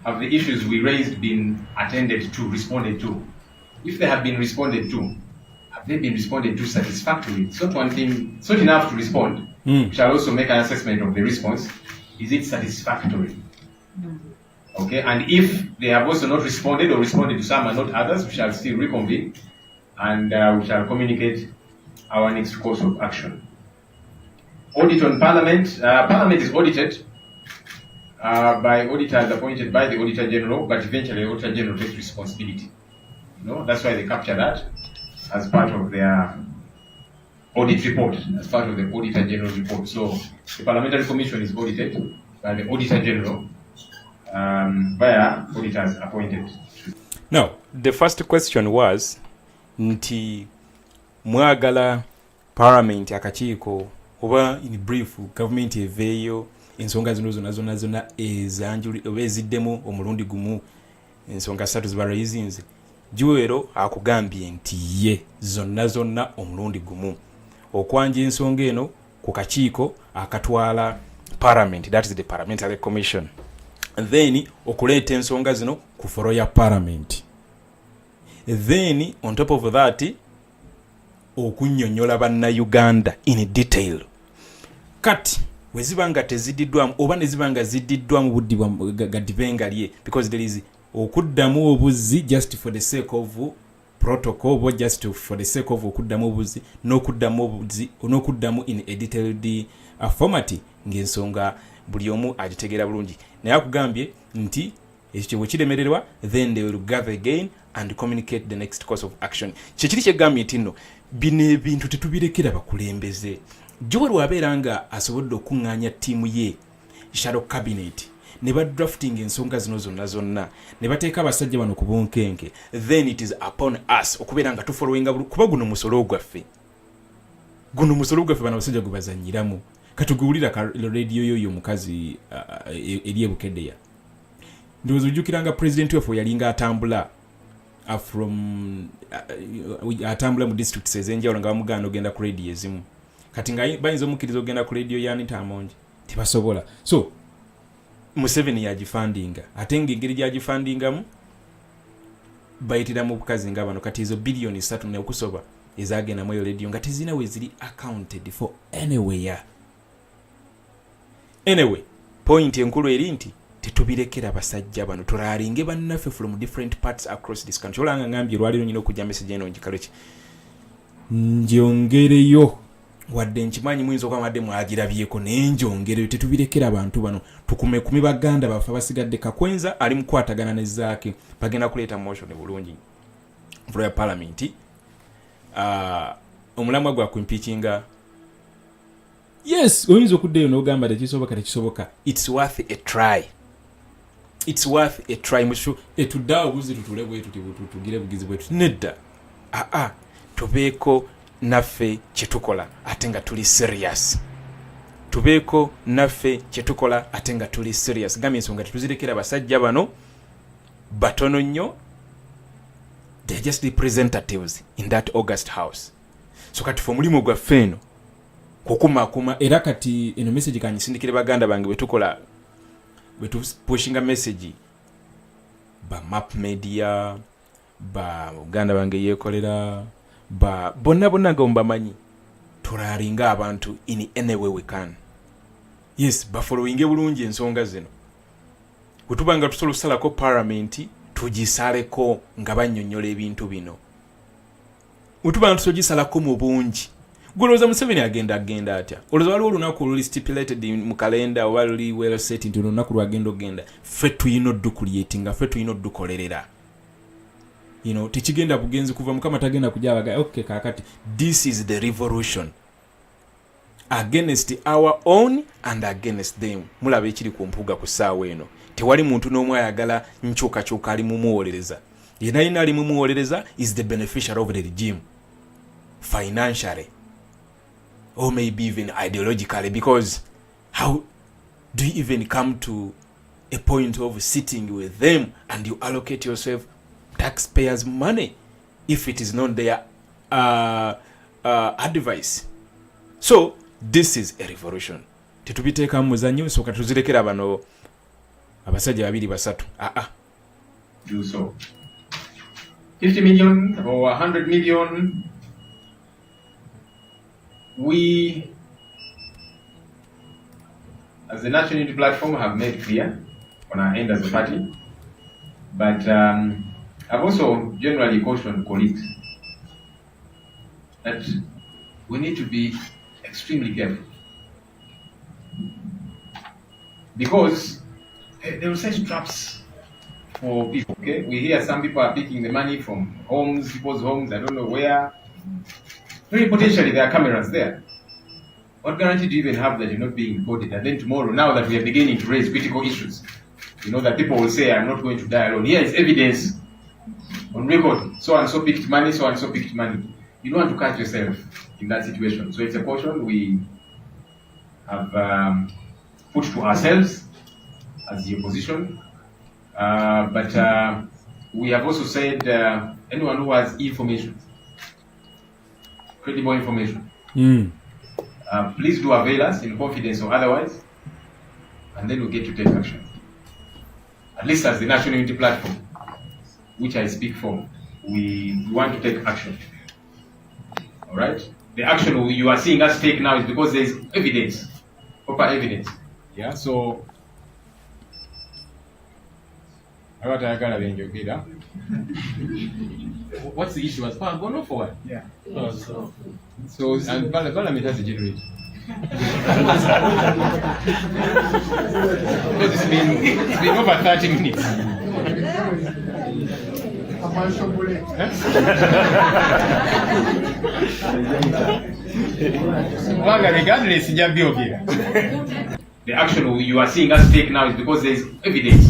have the issues we raised been attended to, responded to. If they have been responded to, have they been responded to satisfactorily? It's not one thing, it's not enough to respond. We shall also make an assessment of the response. Is it satisfactory? Okay, and if they have also not responded or responded to some and not others, we shall still reconvene and we shall communicate our next course of action. Audit on Parliament. Parliament is audited by auditors appointed by the Auditor General, but eventually the Auditor General takes responsibility. You know, that's why they capture that as part of their audit report, as part of the Auditor General report. So the Parliamentary Commission is audited by the Auditor General via auditors appointed. Now, the first question was nti mwagala Parliament akakiiko oba in brief government eveeyo ensonga zino zonna eziddemu omulundi gumu ensonga 3 ziba raisins Juwero akugambye nti ye zonna omulundi gumu okwanja ensonga eno ku kakiiko akatwala Parliament, that is the Parliamentary Commission, and then okuleeta ensonga zino ku foro ya Parliament, then on top of that okunnyonnyola bannayuganda in detail. Kati wezibanga tezididdwamu oba nezibanga zididdwamu buddi gadibengalye, because there is okuddamu obuzzi just for the sake of protocol but just for the sake of okuddamu obuzi n'okuddamu in a detailed format ng'ensonga buli omu agitegeera bulungi. Naye akugambye nti ekyo bwe kiremererwa then they will gather again and communicate the next course of action. Kyekiri kyegambye nti nno bino ebintu tetubirekera bakulembeze. Joel wabeera nga asobodde okuŋŋaanya ttiimu ye shadow cabinet ne badrafting ensonga zino zonna ne bateeka abasajja bano ku bunkenke, then it is upon us okubeera nga tufollowinga kuba guno musolo gwaffe bano abasajja gwe bazannyiramu. Katuguwulira ka radio yoyo omukazi eri ebukeddeya ndowooza ojjukiranga president waffe yalinga atambula atambula mu districts ez'enjawulo nga bamugaana ogenda ku radio ezimu, kati nga bayinza omukkiriza ogenda ku radio yanita amongi tebasobola. So Museveni yagifandinga ate ng'engeri gyagifandingamu bayitiramu obukazi nga bano, kati ezo biliyoni 3 ne okusoba ezagenda mu eyo radio nga tezina we ziri accounted for anywhere. Anyway, point enkulu eri nti tetubirekera basajja bano tulalinge bannaffe from different parts across this country. Olanga ngambye lwaliro nyina okujja message eno njikalo ki njongereyo wadde nkimanyi muyinza okwamadde mwagirabyeko naye njongereyo tetubirekera abantu bano tukume baganda bafe basigadde Kakwenza ali mukwatagana ne Zaake bagenda kuleeta motion bulungi for parliament omulamwa gwa kumpikinga. Yes, oyinza okuddeyo n'ogamba tekisoboka. It's worth a try. It's worth a try. Mushu etuddawo buzi tutule bwetu tugire bugizi bwetu nedda. Tubeeko naffe kyetukola ate nga tuli serious. Gambye ensonga tetuzirekera abasajja bano batono nnyo. They're just representatives in that August house. So kati fe omulimu gwaffe eno kukumakuma era kati eno message kanyisindikire baganda bange betukola pushinga message ba map media ba uganda bange yekolera ba bonna gomba manyi tulalinga abantu in any way we can. Yes, ba following bulungi ensonga zino kutubanga tusolosala parliament tugisaleko nga bannyonnyola ebintu bino utubanga tusogisalako mu bungi. Guloza Museveni agenda atya olowooza waliwo olunaku luli stipulated mu kalenda oba luli well set nti olunaku lwagenda ogenda ffe tuyina oddukuliatinga ffe tuyina oddukolerera tekigenda bugenzi kuva mukama tagenda kujabaga okay kakati this is the revolution against our own and against them. Mulaba ekiri ku mpuga ku ssaawa eno tewali muntu n'omwe ayagala nkyukakyuka ali mumuwolereza. Yenayina ali mumuwolereza is the beneficiary of the regime financially or maybe even ideologically, because how do you even come to a point of sitting with them and you allocate yourself taxpayers' money if it is not their advice? So this is a revolution. Tetubiteeka mu muzannyo soka tuzirekera bano abasajja babiri basatu. Do so. 50 million or 100 million. We, as the National Unity Platform, have made clear on our end as a party, but I've also generally cautioned colleagues that we need to be extremely careful, because there are such traps for people. Okay, we hear some people are picking the money from people's homes. I don't know where. Very potentially there are cameras there. What guarantee do you even have that you're not being recorded? And then tomorrow, now that we are beginning to raise critical issues, that people will say, I'm not going to die alone. Here is evidence on record. So and so picked money, so and so picked money. You don't want to catch yourself in that situation. So it's a caution we have put to ourselves as the opposition. But we have also said anyone who has information, credible information, please do avail us in confidence or otherwise, and then we'll get to take action. At least as the National Unity Platform, which I speak for, we want to take action. All right? The action you are seeing us take now is because there is evidence, proper evidence. Yeah, so abatayagala benjogera. What's the issue? Has power gone off or what? Yeah. So and Parliament has a generator. Because it's been over 30 minutes. Regardless, the action you are seeing us take now is because there is evidence,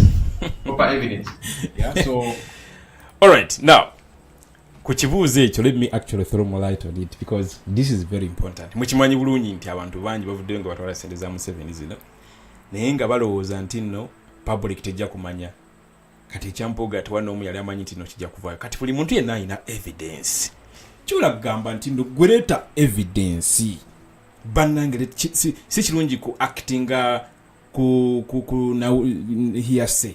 proper evidence. Yeah. So, all right, now. Kuchibuuzo ekyo, let me actually throw more light on it because this is very important. Mukimanyi bulungi nti abantu bangi bavuddeyo nga batwala ssente za Museveni zino naye nga balowooza nti nno public tejja kumanya kati ekyampoga ati wano omu yali amanyi nti nno kijja kuvaayo kati buli muntu yenna alina evidence kyola kugamba nti nno gwereeta evidence bannange si kirungi ku actinga ku hearsay.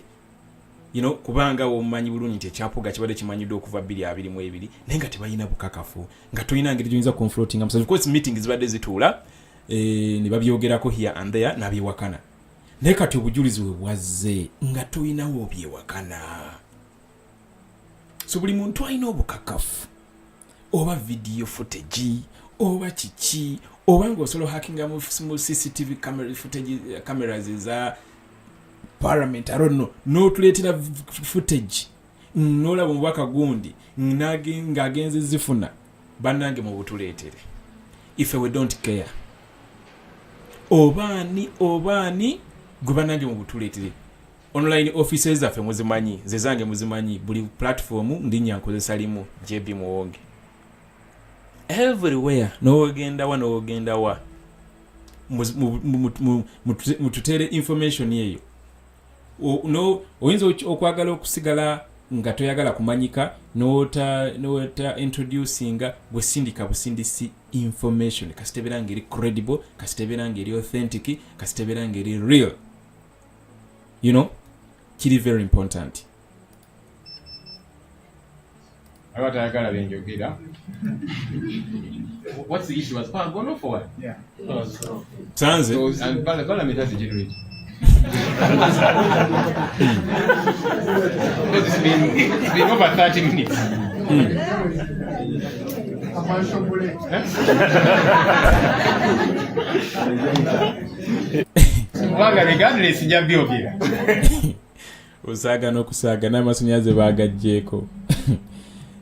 You know, kubanga omanyi bulungi nti ekyapoga kibadde kimanyiddwa okuva 2022 naye nga tebalina bukakafu nga tulina ngeri gyinza confronting of course meetings zibadde zituula ne babyogerako here and there nabyewakana naye kati obujulizi bwe bwazze nga tulinawo obyewakana. So buli muntu alina obukakafu oba video footage oba kiki oba ng'osobola hackinga mu CCTV cameras za Parliament, I don't know, no tuleetera footage nolaba mubaka gundi ng'agenze zifuna bannange mu butuleetere if we don't care obaani gwe bannange mu butuleetere online offices zaffe muzimanyi ze zange muzimanyi buli platform ndinya nkozesa limu JBMuwonge everywhere n'ogenda wa mututere information yeyo. No, oyinza okwagala okusigala nga toyagala kumanyika nota introducinga bwesindika busindisi information kasitebera ngeri credible kasitebera ngeri authentic kasitebera ngeri real, you know, kiri very important. Abatayagala benjogera. What's the issue? Has power gone off or what? Yeah. Sounds so, and Parliament has a generator. Because it's been over 30 minutes. Regardless, Osaga n'okusaaga n'amasonyaze baagaggyeko.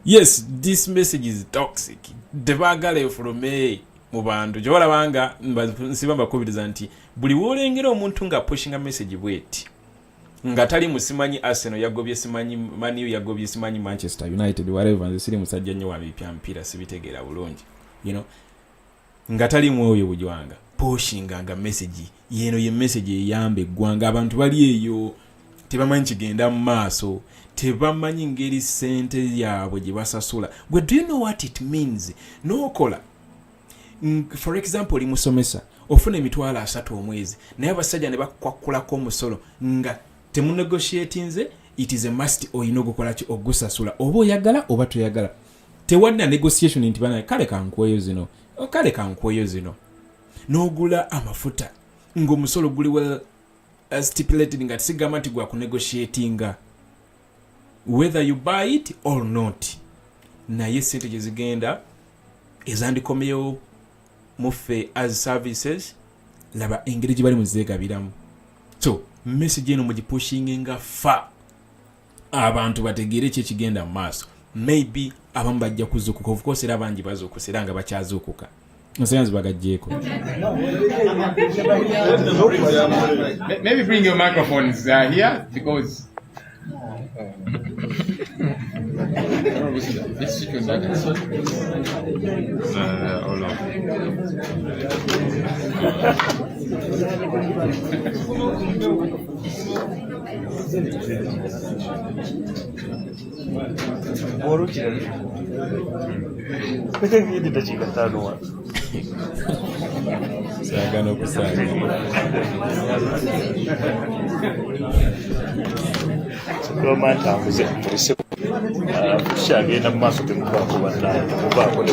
Yes, this message is toxic. Tebaagala from me. Mu bantu gyobalabanga nsiba mbakubiriza nti buli woolengera omuntu nga pushinga message bweti nga tali musimanyi Arsenal yagobye simanyi Man U yagobye simanyi Manchester United whatever nze siri musajja nnyo wa bipya mpira sibitegeera bulungi, you know, nga tali mwoyo bujwanga pushinga nga message yeno ye message eyambe gwanga abantu bali eyo tebamanyi kigenda mu maaso tebamanyi ngeri sente yaabwe gye basasula. Gwe do you know what it means? Nokola for example musomesa ofuna emitwalo 3 omwezi naye abasajja ne bakwakulako omusolo nga temunegotiatinze it is a must oyina okukola ki ogusasula oba oyagala oba toyagala tewadde negotiation nti bana kale kankweyo zino n'ogula amafuta ng'omusolo guli well stipulated nga tisigamba nti gwa kunegotiatinga whether you buy it or not naye sente gye zigenda ezandikomeyo muffe as services laba engeri gye bali muzeegabiramu. So message eno mugipushinge nga fa abantu bategeere ki ekigenda mu maaso. Maybe abamu bajja kuzuukuka, of course era abangi bazuukusa era nga bakyazuukuka musayansi bagaggyeko. Maybe bring your microphones here because let's check that. Hold on. Sagano kusanga. Romanta muzese shagenda mu maaso temubaako bannaaye temubaako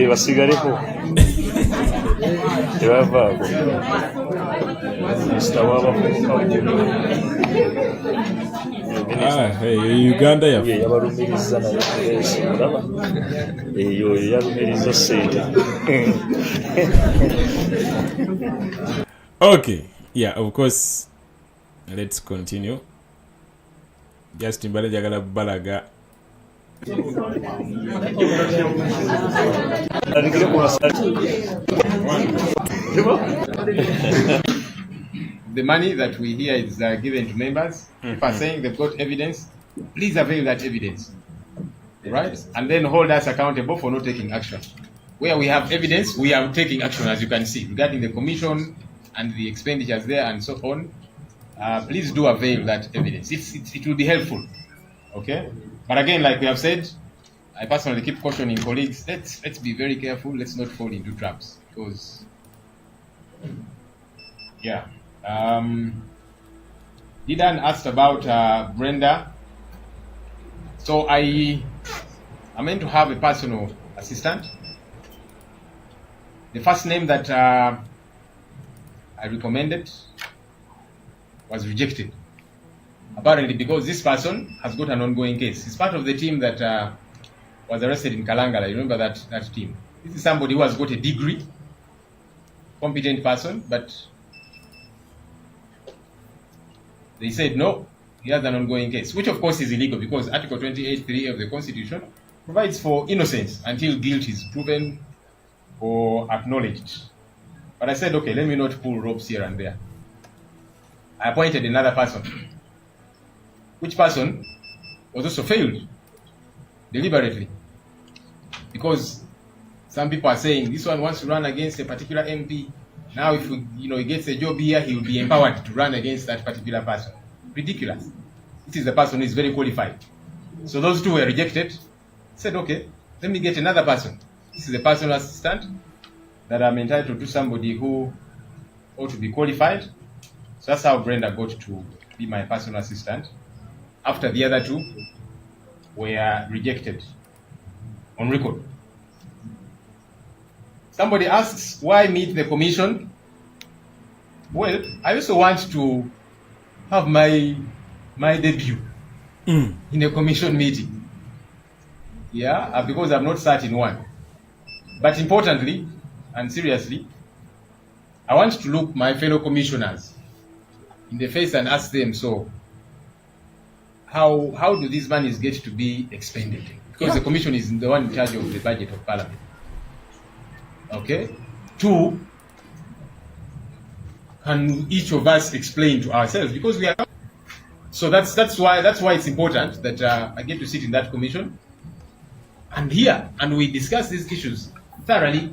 basigaleko tebavaako sitawaba Uganda yabalumiriza naye olaba eyo yalumiriza sente. Okay, yeah, of course. Let's continue. Just mbale jagala balaga. The money that we hear is given to members. If are saying they've got evidence, please avail that evidence, right? And then hold us accountable for not taking action. Where we have evidence, we are taking action, as you can see, regarding the commission and the expenditures there and so on. Please do avail that evidence. It will be helpful, okay? But again, like we have said, I personally keep cautioning colleagues, let's be very careful. Let's not fall into traps, because, yeah. Didan asked about Brenda. So I meant to have a personal assistant. The first name that I recommended was rejected, apparently because this person has got an ongoing case. He's part of the team that was arrested in Kalangala. You remember that team? This is somebody who has got a degree, competent person, but they said no, he has an ongoing case, which of course is illegal because Article 28(3) of the Constitution provides for innocence until guilt is proven or acknowledged. But I said, okay, let me not pull ropes here and there. I appointed another person, which person was also failed deliberately, because some people are saying this one wants to run against a particular MP. Now, if he gets a job here, he will be empowered to run against that particular person. Ridiculous. This is the person who is very qualified. So those two were rejected. Said, okay, let me get another person. This is a personal assistant that I'm entitled to, somebody who ought to be qualified. So that's how Brenda got to be my personal assistant, after the other two were rejected on record. Somebody asks, why meet the commission? Well, I also want to have my debut in a commission meeting. Yeah, because I've not sat in one. But importantly and seriously, I want to look my fellow commissioners in the face and ask them, so how do these monies get to be expended? Because the commission is the one in charge of the budget of Parliament. Okay. 2, can each of us explain to ourselves, because we are. So that's why it's important that I get to sit in that commission and hear, and we discuss these issues thoroughly.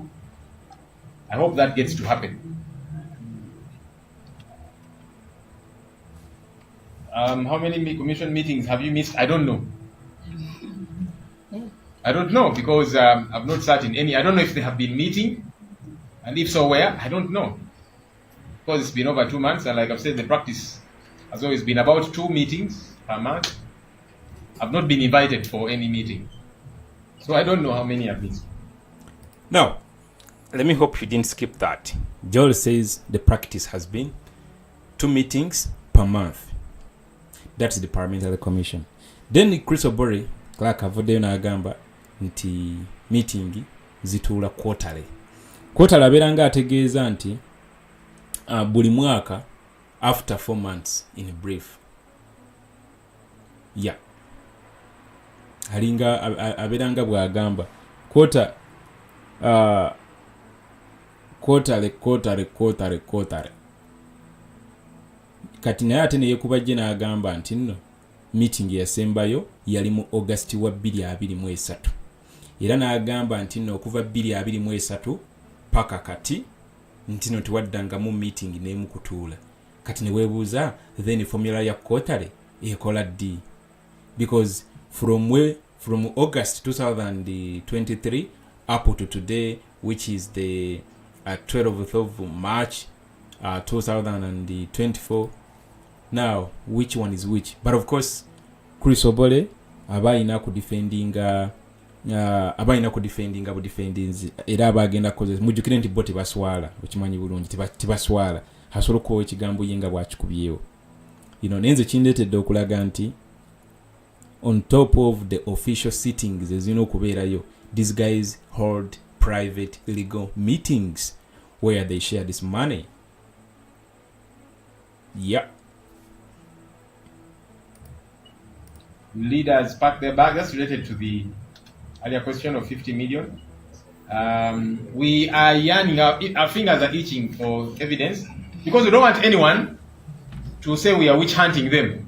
I hope that gets to happen. How many commission meetings have you missed? I don't know. I don't know, because I've not sat in any. I don't know if they have been meeting, and if so, where? I don't know. Because it's been over 2 months, and like I've said, the practice has always been about 2 meetings per month. I've not been invited for any meeting. So I don't know how many I've missed. Now, let me hope you didn't skip that. Joel says the practice has been 2 meetings per month. That's the Parliamentary Commission. Then Chris Obore, Clark Avodeo n'agamba nti meeting zituula quarterly. Quarterly abeeranga ategeeza nti buli mwaka after 4 months in brief. Yeah. Halinga abeeranga bw'agamba quarterly. Kati naye ate ne yeekubajje n'agamba nti nno meeting yasembayo yali mu August wa 2023. Era n'agamba nti nno okuva 2023 paka kati nti nno tewaddangamu meeting n'emu kutuula. Kati ne weebuuza then formula ya quarterly ekola ddi? Because from August 2023 up to today, which is the 12th of March 2024. Now, which one is which? But of course, Chris Obole abayina ku defending abo defendings era abagenda koze mujukire nti bo tebaswala, okimanyi bulungi tebaswala, hasobola okuwa ekigambo yenga bwakikubyewo. nenze kindeetedde okulaga nti on top of the official sittings ezirina okubeerayo, these guys hold private illegal meetings where they share this money. Yeah. Leaders pack their bag. That's related to the earlier question of 50 million. We are yearning, our fingers are itching for evidence because we don't want anyone to say we are witch hunting them.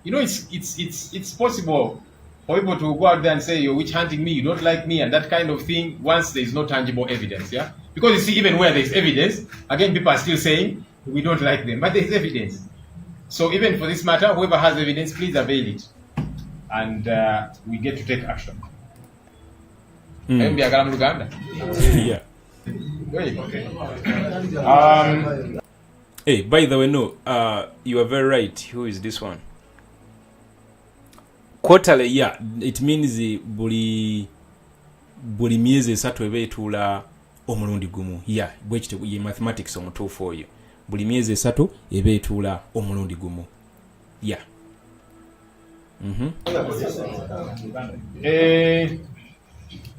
It's possible for people to go out there and say you're witch hunting me, you don't like me, and that kind of thing once there is no tangible evidence. Yeah, because you see, even where there is evidence, again people are still saying we don't like them, but there is evidence. So even for this matter, whoever has evidence, please avail it, and we get to take action. Yeah. Hey, by the way, no, you are very right. Who is this one? Quarterly, yeah, it means buli myezi esatu eba etuula omulundi gumu. Yeah, bwekite ye mathematics omutuufu oyo. Buli myezi esatu eba etuula omulundi gumu. Yeah.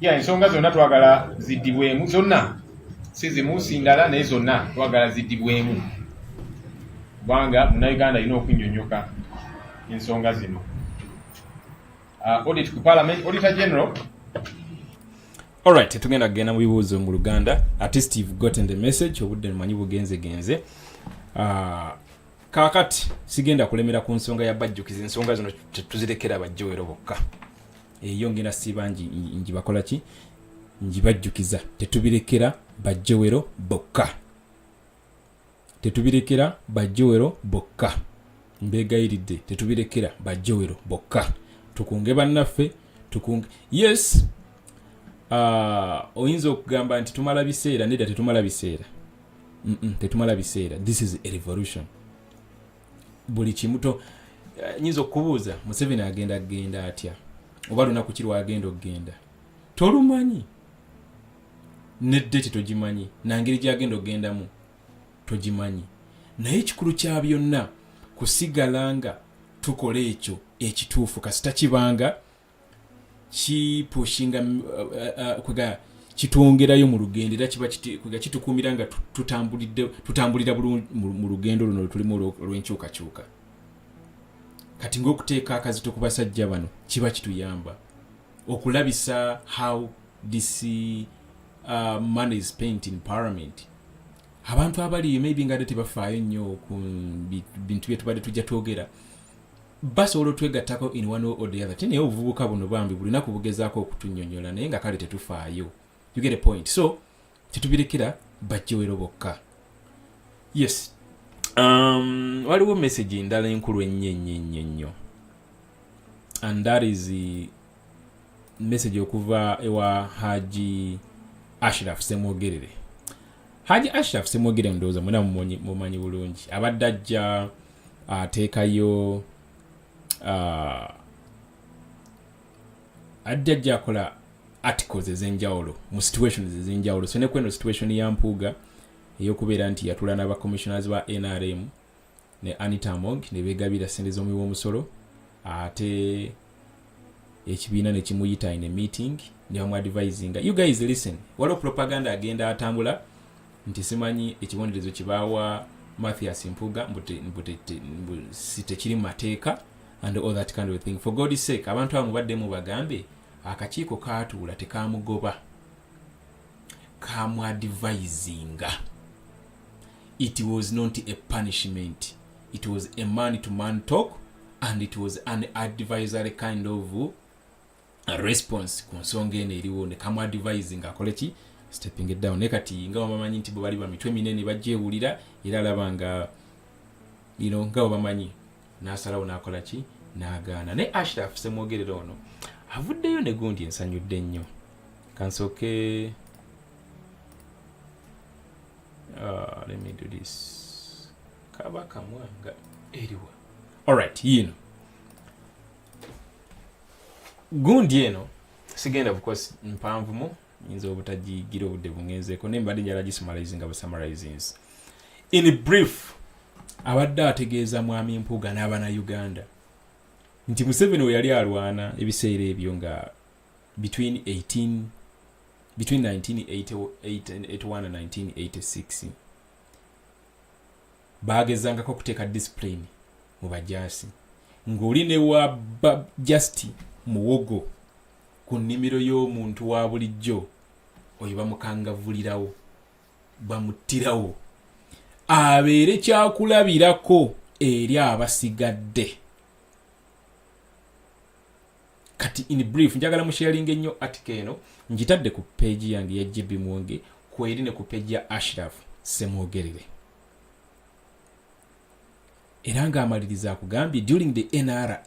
Yeah, ensonga zonna twagala ziddibwemu zonna. Si zimu sindala naye zonna twagala ziddibwemu. Kubanga Munnayuganda alina okunnyonnyoka ensonga zino. Audit ku Parliament, Auditor General. Alright, tugenda kugenda mu bibuuzo mu Luganda. At least you've gotten the message. Obudde mmanyi bugenze. Kakati sigenda kulemera ku nsonga ya bajjukiza, ensonga zino tuzirekera abajjowero bokka. Eyo ngenda siba njibakola ki? Njibajjukiza. Tetubirekera bajjowero bokka. Tetubirekera bajjowero bokka. Mbegayiridde, tetubirekera bajjowero bokka. Tukunge bannaffe, tukunge. Yes. Oyinza okugamba nti tumala biseera, nedda tetumala biseera. Tetumala biseera. This is a revolution. Buli kimuto nyinza okubuuza Museveni agenda atya? Oba lunaku ki lwagenda okugenda? Tolumanyi. Nedde togimanyi. Nangeri gyagenda okugendamu togimanyi. Naye ekikulu kya byonna kusigalanga tukola ekyo ekituufu kasita kibanga kipushinga kwega kitwongerayo mu lugendo era kiba kitukuumira nga tutambulira mu lugendo luno tulimu olw'enkyukakyuka. Kati ng'okuteeka akazito ku basajja bano kiba kituyamba okulabisa how this money is spent in Parliament. Abantu abali maybe nga tebafaayo nnyo ku bintu bye tubadde tujja twogera basobola otwegattako in one or the other. Naye obuvubuka buno bambi bulina kubugezaako okutunnyonnyola naye nga kale tetufaayo. You get a point. So tetubirekera bajjowero bokka. Yes. Waliwo message endala enkulu ennyo. And that is the message okuva ewa Haji Ashraf Ssenyonyi. Haji Ashraf Ssenyonyi ndowooza mwena mumanyi bulungi. Abadde ajja ateekayo ajja akola articles ez'enjawulo mu situations ez'enjawulo. So ne kweno situation ya Mpuuga eyokubeera nti yatula n'aba commissioners ba NRM ne Anita Among ne beegabira ssente z'omuwi w'omusolo ate ekibiina ne kimuyita in a meeting ne bamu advising you guys listen. Waliwo propaganda agenda atambula nti simanyi ekibonerezo kibaawa Mathias Mpuuga si tekiri mu mateeka and all that kind of thing. For God's sake, abantu abamu baddemu bagambe akakiiko kaatuula tekamugoba kamu advisinga. It was not a punishment. It was a man-to-man talk and it was an advisory kind of response ku nsonga eno eriwo ne kamu advisinga akole ki stepping it down. Nekati nga bamanyi nti bwe bali ba mitwe minene bajjeewulira era alaba nga nga bamanyi n'asalawo n'akola ki n'agaana. Ne Ashraf Ssenyonyi ono avuddeyo ne gundi ensanyudde nnyo. Kansooke let me do this. Kabaka Mwanga eriwa. Alright, yino gundi eno sigenda of course mpanvumu nyinza obutagigira obudde bungenzeeko naye mbadde njala gisummarizing aba summarizings. In brief, abadde ategeeza mwami Mpuuga n'abana Uganda nti Museveni we yali alwana ebiseera ebyo nga between 1981 and 1986 bagezangako okuteeka discipline mu bajaasi ng'oli ne wa Just Muwogo ku nnimiro y'omuntu wa bulijjo oyo bamukangavulirawo bamuttirawo abeere kyakulabirako eri abasigadde. Kati in brief njagala musharing ennyo article eno njitadde ku page yange ya JBMuwonge kweri ne ku page ya Ashraf Ssemugerere. Era ng'amaliriza akugambye during the NRA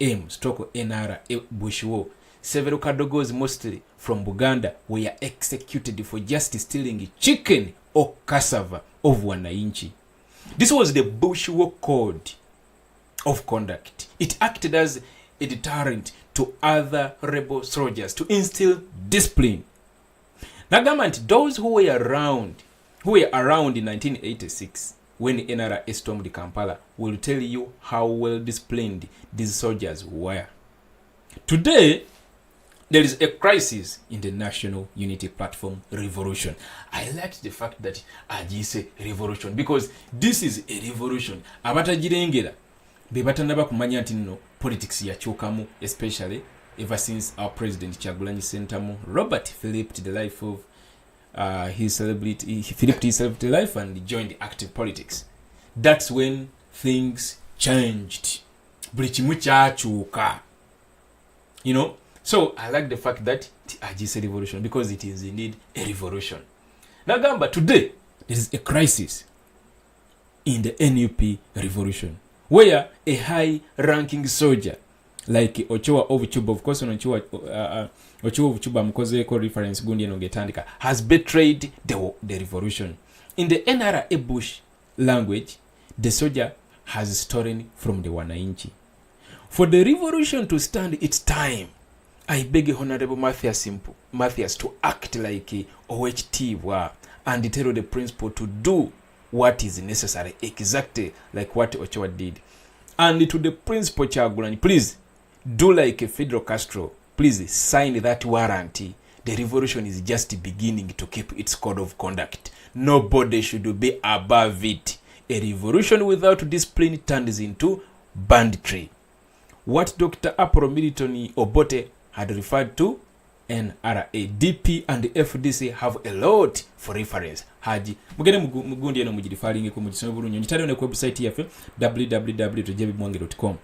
Bush War, several Kadogos mostly from Buganda were executed for just stealing chicken or cassava of wananchi. This was the Bush War Code of Conduct. It acted as a deterrent to other rebel soldiers to instill discipline. Nagamba nti those who were around in 1986 when the NRA stormed Kampala will tell you how well disciplined these soldiers were. Today, there is a crisis in the National Unity Platform revolution. I liked the fact that agise revolution because this is a revolution. Abatajirengera bebatanaba kumanya nti nno politics yakyukamu, especially ever since our president Kyagulanyi Ssentamu Robert flipped the life of his celebrity life and joined active politics. That's when things changed. Buli kimu kyakyuka. You know, so I like the fact that agise revolution because it is indeed a revolution. Nagamba today there is a crisis in the NUP revolution where a high-ranking soldier like Ochoa Ovuchuba, of course, Ochoa Ovuchuba mukozeeko reference gundi eno ngetandika, has betrayed the revolution. In the NRA Bush language, the soldier has stolen from the wananchi. For the revolution to stand its time, I beg Honorable Mathias to act like OHT and tell the principal to do what is necessary, exactly like what Ochoa did. And to the principal Kyagulanyi, please do like a Fidel Castro. Please sign that warrant. The revolution is just beginning to keep its code of conduct. Nobody should be above it. A revolution without discipline turns into banditry. What Dr. Apollo Milton Obote had referred to, NRA, DP and FDC have a lot for reference. Haji mugende mugundi eno mujirifalinge ku mujisome bulunyo njitade ne ku website yaffe www.jbmuwonge.com.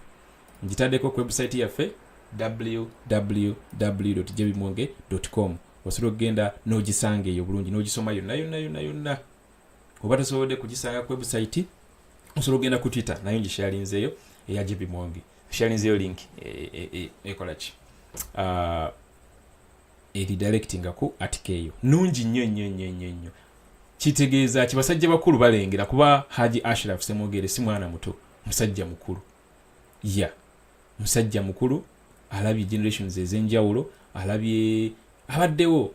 Njitade ku website yaffe www.jbmuwonge.com. Osobola okugenda n'ogisanga eyo bulungi n'ogisoma yonna. Oba tosobodde kugisanga ku website, osobola okugenda ku Twitter nayo ngisharinzeeyo eya JBMuwonge. Sharinzeeyo link ekola ki edirectinga ku article eyo nungi nnyo. Kitegeeza kibasajja bakulu balengera kuba Haji Ashraf Ssemugerere si mwana muto, musajja mukulu. Musajja mukulu alabye generations ez'enjawulo, alabye abaddewo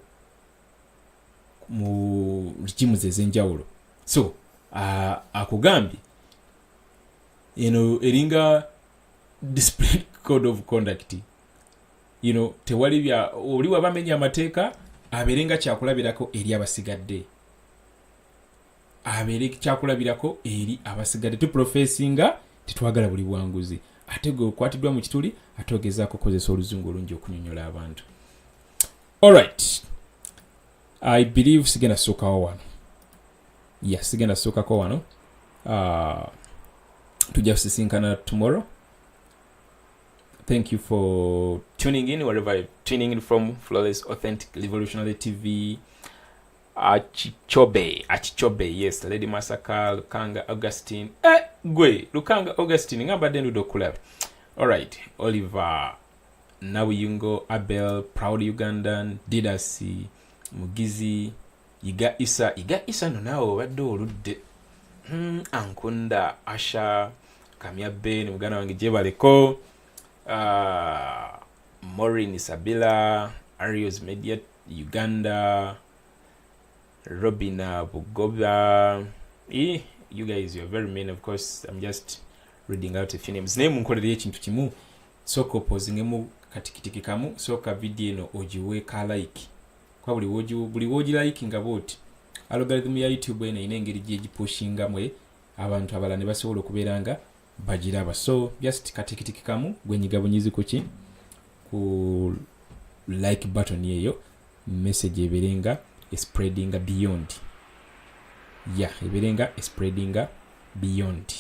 mu regimes ez'enjawulo. So akugambye eringa discipline code of conduct. Tewali bya oli wabamenya amateeka aberenga kyakulabirako eri abasigadde. Kyakulabirako eri abasigadde tu professinga tetwagala buli bwanguzi. Ate gwe okwatiddwa mu kituli atogezaako kozesa oluzungu olungi okunyonyola abantu. Alright. I believe sigenda sookawo wano. Sigenda sookako wano. Tujja kusisinkana tomorrow. Thank you for tuning in wherever you're tuning in from. Flawless Authentic Revolutionary TV. Achichobe, yes. Lady Masaka, Lukanga Augustine. Lukanga Augustine. Ngabadde ndudo kulab. Alright. Oliver, Nawiyungo, Abel, Proud Ugandan, Didasi, Mugizi, Iga Isa no nao waddo oludde. Ankunda, Asha, Kamya Ben, Mugana wange jebaleko. Maureen Isabella, Arios Media, Uganda, Robina Bugoba, you guys, you're very mean. Of course, I'm just reading out a few names. Name munkolere ekintu kimu soko posingemu katikitiki kamu soka video eno ojiwe ka like kwa buli woji like nga boti algorithm ya YouTube ene inengeri gye mwe abantu abala ne basobola okubeeranga bagiraba. So just katikitiki kamu gwenyigabonyizi kuki ku like button yeyo message eberenga spreading beyond. Yeah, eberenga spreading beyond.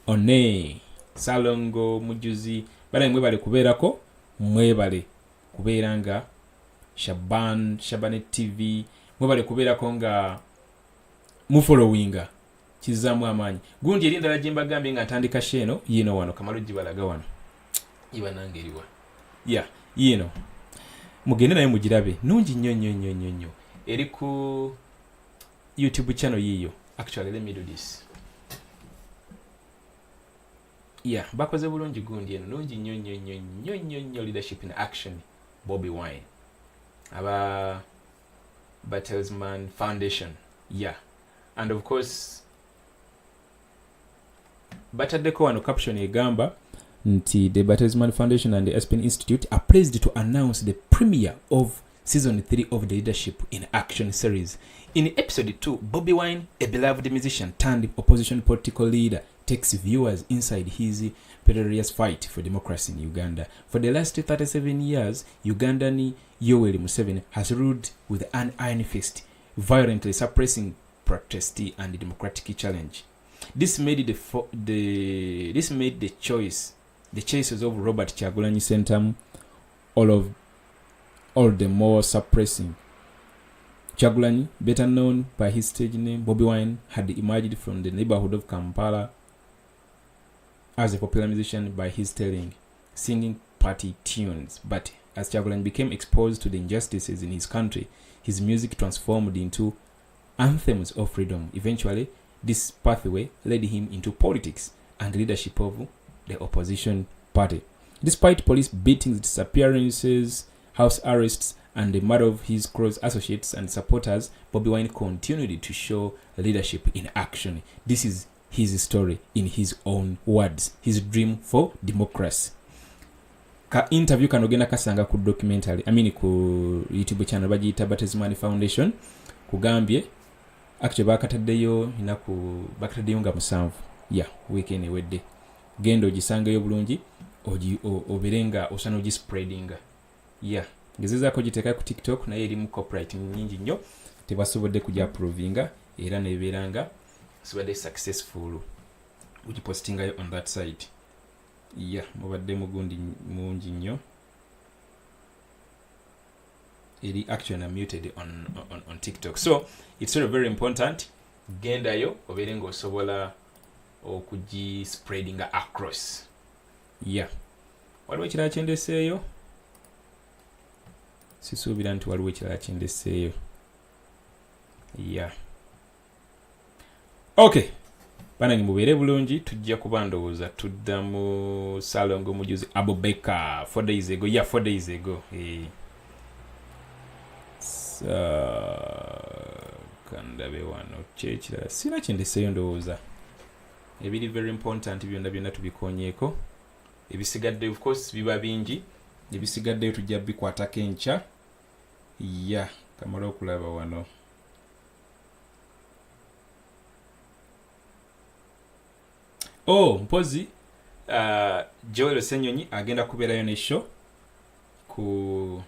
One Salongo mujuzi bale mwebale kubeerako mwebale kubeeranga Shabane TV mwebale kubeerako nga mufollowinga kizamu amanyi gundi erinda jimba gambi nga atandika sheno yino wano kamalo jibalaga wano iba nangeriwa yino mugende naye mugirabe nungi nnyo eri ku YouTube channel yiyo. Actually, let me do this. Bakoze bulungi gundi eno nungi nnyo leadership in action Bobi Wine aba Bertelsmann Foundation. And of course bataddeko wano caption egamba nti the Bertelsmann Foundation and the Aspen Institute are pleased to announce the premiere of Season 3 of the Leadership in Action series. In Episode 2, Bobi Wine, a beloved musician turned opposition political leader, takes viewers inside his perilous fight for democracy in Uganda. For the last 37 years, Ugandan Yoweri Museveni has ruled with an iron fist, violently suppressing protest and democratic challenge. This made the choices of Robert Kyagulanyi Ssentamu all the more suppressing. Kyagulanyi, better known by his stage name Bobi Wine, had emerged from the neighborhood of Kampala as a popular musician by his telling, singing party tunes. But as Kyagulanyi became exposed to the injustices in his country, his music transformed into anthems of freedom. Eventually, this pathway led him into politics and leadership of the opposition party. Despite police beatings, disappearances, house arrests, and the murder of his close associates and supporters, Bobi Wine continued to show leadership in action. This is his story in his own words, his dream for democracy. Ka interview kanogenda kasanga ku documentary, ku YouTube channel bagiyita Bertelsmann Foundation, kugambye actually bakataddeyo bakataddeyo nga 7 weekend ewedde. Genda ogisangayo bulungi oberenga osana ogispreadinga. Ngezezaako giteeka ku TikTok naye eri mu copyright nyingi nnyo tebasobodde kujja approvinga era nebeeranga sobadde successful ugipostingayo on that side. Mubadde mugundi mungi nnyo eri actually muted on TikTok. So it's sort of very important gendayo oberenga osobola okugi spreading across. Waliwo ekirala kyendeseeyo? Sisuubira nti waliwo ekirala kyendeseeyo. Okay, banange mubeere bulungi, tujja kuba ndowooza tudda mu Salongo mujuzi Abubakar 4 days ago. 4 days ago. Kandabe wano kyekirala sina kyendeseeyo ndowooza. Ebiri very important byonna tubikonyeeko. Ebisigadde of course biba bingi. Ebisigadde tujja bikwatako enkya. Kamala okulaba wano. Mpozi Joel Ssenyonyi agenda kubeerayo ne show ku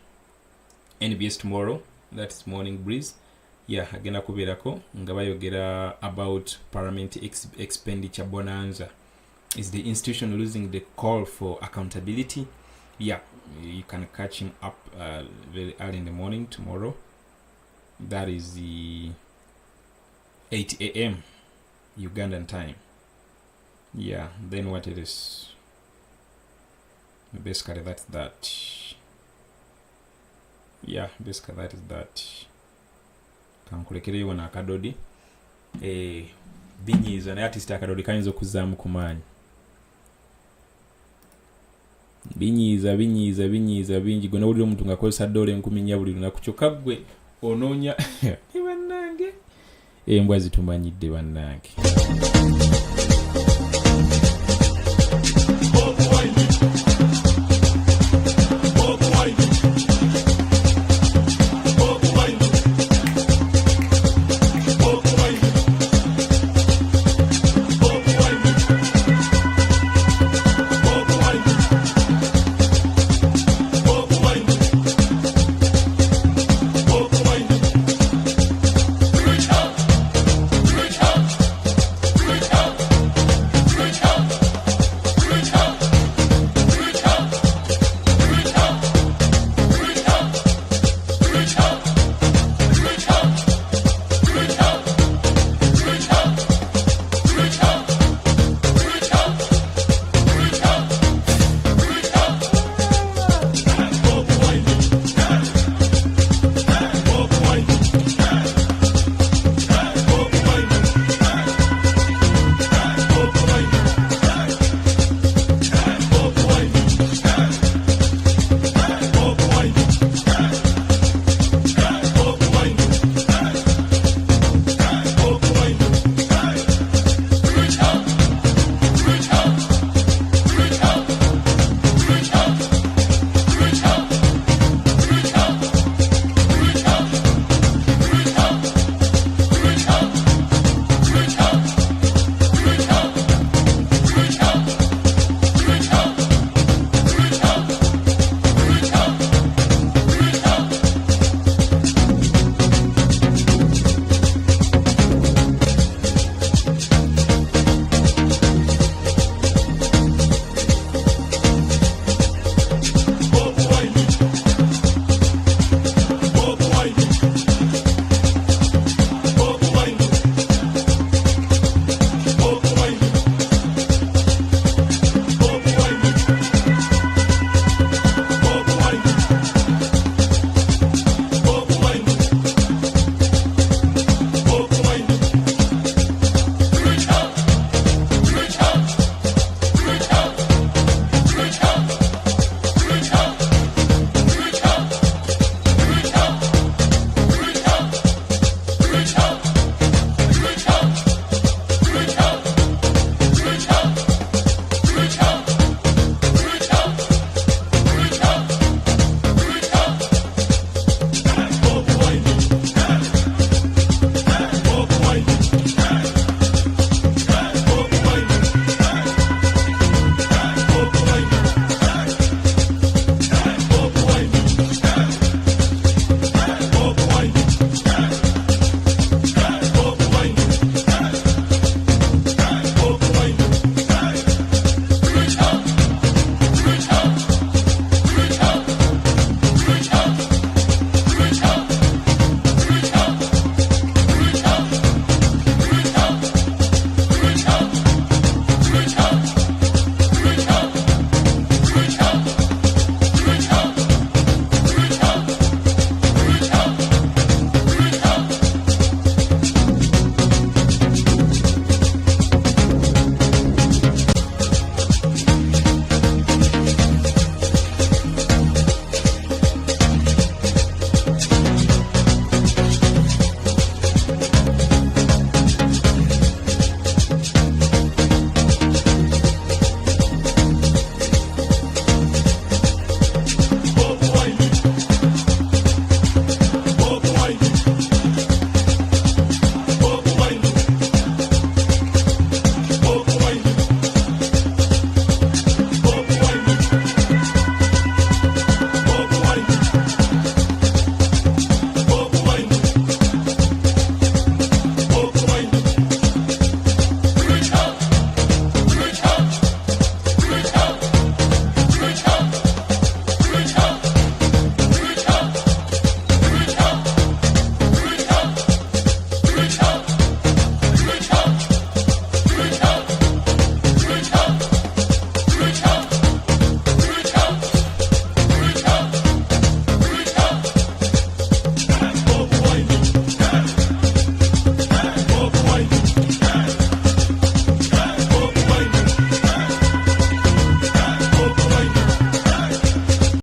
NBS tomorrow, that's Morning Breeze. Agenda kubeerako nga bayogera about parliament expenditure bonanza. Is the institution losing the call for accountability? You can catch him up very early in the morning tomorrow. That is the 8 a.m. Ugandan time. Then what it is? Basically that's that. Basically that is that. Kankulekereyo na akadodi. Binyiza na artist akadodi kayinza okuzaamu ku maanyi. Binyiza bingi gwe nawulira omuntu ngakozesa $10 buli lunaku kyokka gwe onoonya bannange embwa zitumanyidde bannange.